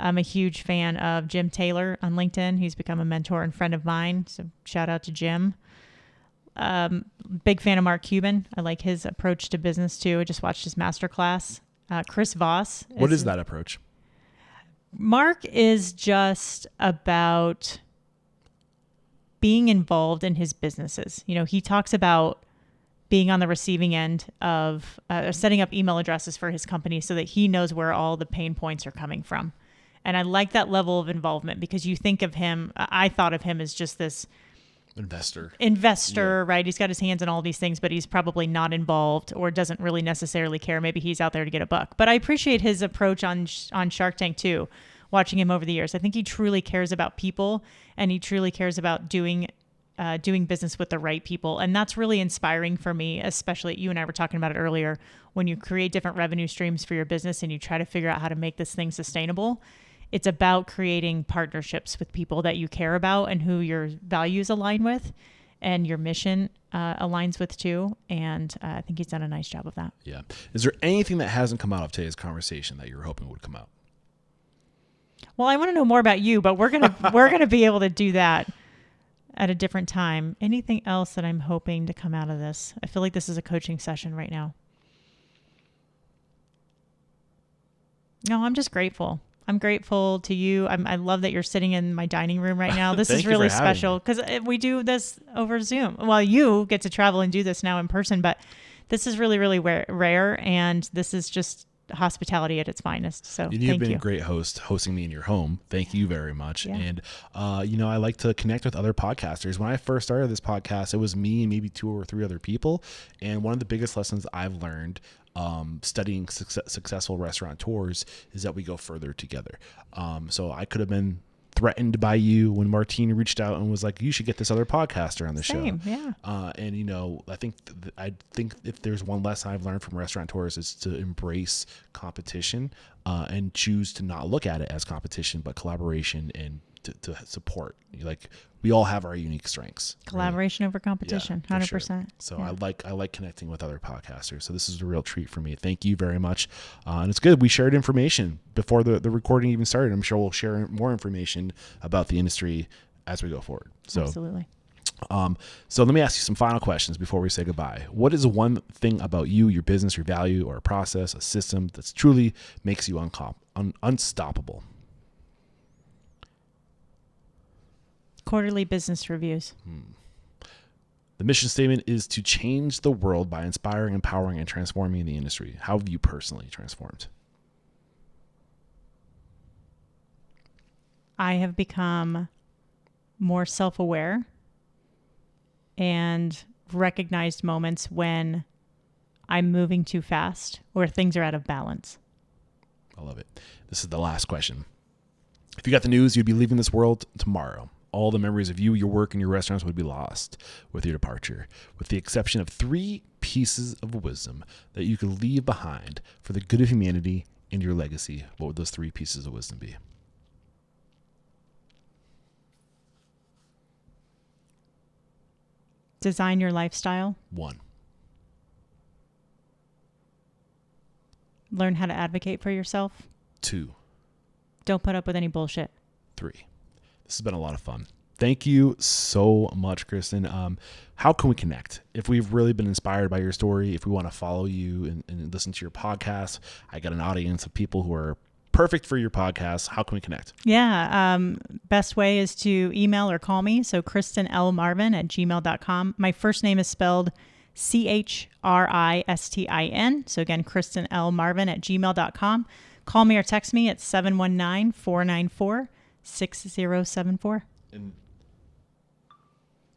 I'm a huge fan of Jim Taylor on LinkedIn. He's become a mentor and friend of mine, so shout out to Jim. Big fan of Mark Cuban. I like his approach to business too. I just watched his masterclass. Chris Voss. What is that approach? Mark is just about being involved in his businesses. He talks about being on the receiving end of setting up email addresses for his company so that he knows where all the pain points are coming from. And I like that level of involvement, because you think of him, I thought of him as just this investor, yeah. Right? He's got his hands in all these things, but he's probably not involved or doesn't really necessarily care. Maybe he's out there to get a buck. But I appreciate his approach on Shark Tank too, watching him over the years. I think he truly cares about people, and he truly cares about doing business with the right people. And that's really inspiring for me, especially, you and I were talking about it earlier, when you create different revenue streams for your business and you try to figure out how to make this thing sustainable. It's about creating partnerships with people that you care about and who your values align with and your mission aligns with too. And I think he's done a nice job of that. Yeah. Is there anything that hasn't come out of today's conversation that you were hoping would come out? Well, I want to know more about you, but we're gonna be able to do that at a different time. Anything else that I'm hoping to come out of this? I feel like this is a coaching session right now. No, I'm just grateful. I'm grateful to you. I love that you're sitting in my dining room right now. This is really special because we do this over Zoom. Well, you get to travel and do this now in person, but this is really, really rare. And this is just hospitality at its finest. So and you've been a great host, hosting me in your home. Thank you very much. Yeah. And, I like to connect with other podcasters. When I first started this podcast, it was me and maybe 2 or 3 other people. And one of the biggest lessons I've learned studying successful restaurateurs is that we go further together. So I could have been threatened by you when Martine reached out and was like, you should get this other podcaster on the show. Yeah. I think if there's one lesson I've learned from restaurateurs is to embrace competition and choose to not look at it as competition, but collaboration and to support. Like, we all have our unique strengths. Collaboration over competition, yeah, 100%. Sure. So yeah. I like connecting with other podcasters. So this is a real treat for me. Thank you very much. And it's good. We shared information before the recording even started. I'm sure we'll share more information about the industry as we go forward. So absolutely. So let me ask you some final questions before we say goodbye. What is one thing about you, your business, your value, or a process, a system that truly makes you unstoppable? Quarterly business reviews. The mission statement is to change the world by inspiring, empowering, and transforming the industry. How have you personally transformed? I have become more self-aware and recognized moments when I'm moving too fast or things are out of balance. I love it. This is the last question. If you got the news, you'd be leaving this world tomorrow. All the memories of you, your work, and your restaurants would be lost with your departure, with the exception of 3 pieces of wisdom that you could leave behind for the good of humanity and your legacy. What would those 3 pieces of wisdom be? Design your lifestyle. 1. Learn how to advocate for yourself. 2. Don't put up with any bullshit. 3. This has been a lot of fun. Thank you so much, Christin. How can we connect? If we've really been inspired by your story, if we want to follow you and listen to your podcast, I got an audience of people who are perfect for your podcast. How can we connect? Yeah. Best way is to email or call me. So KristinLMarvin@gmail.com. My first name is spelled Christin. So again, KristinLMarvin@gmail.com. Call me or text me at 719-494-6074.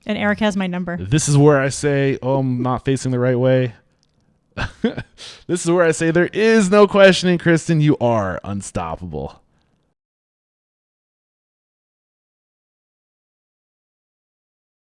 And Eric has my number. This is where I say, I'm not facing the right way. This is where I say there is no questioning, Christin. You are unstoppable.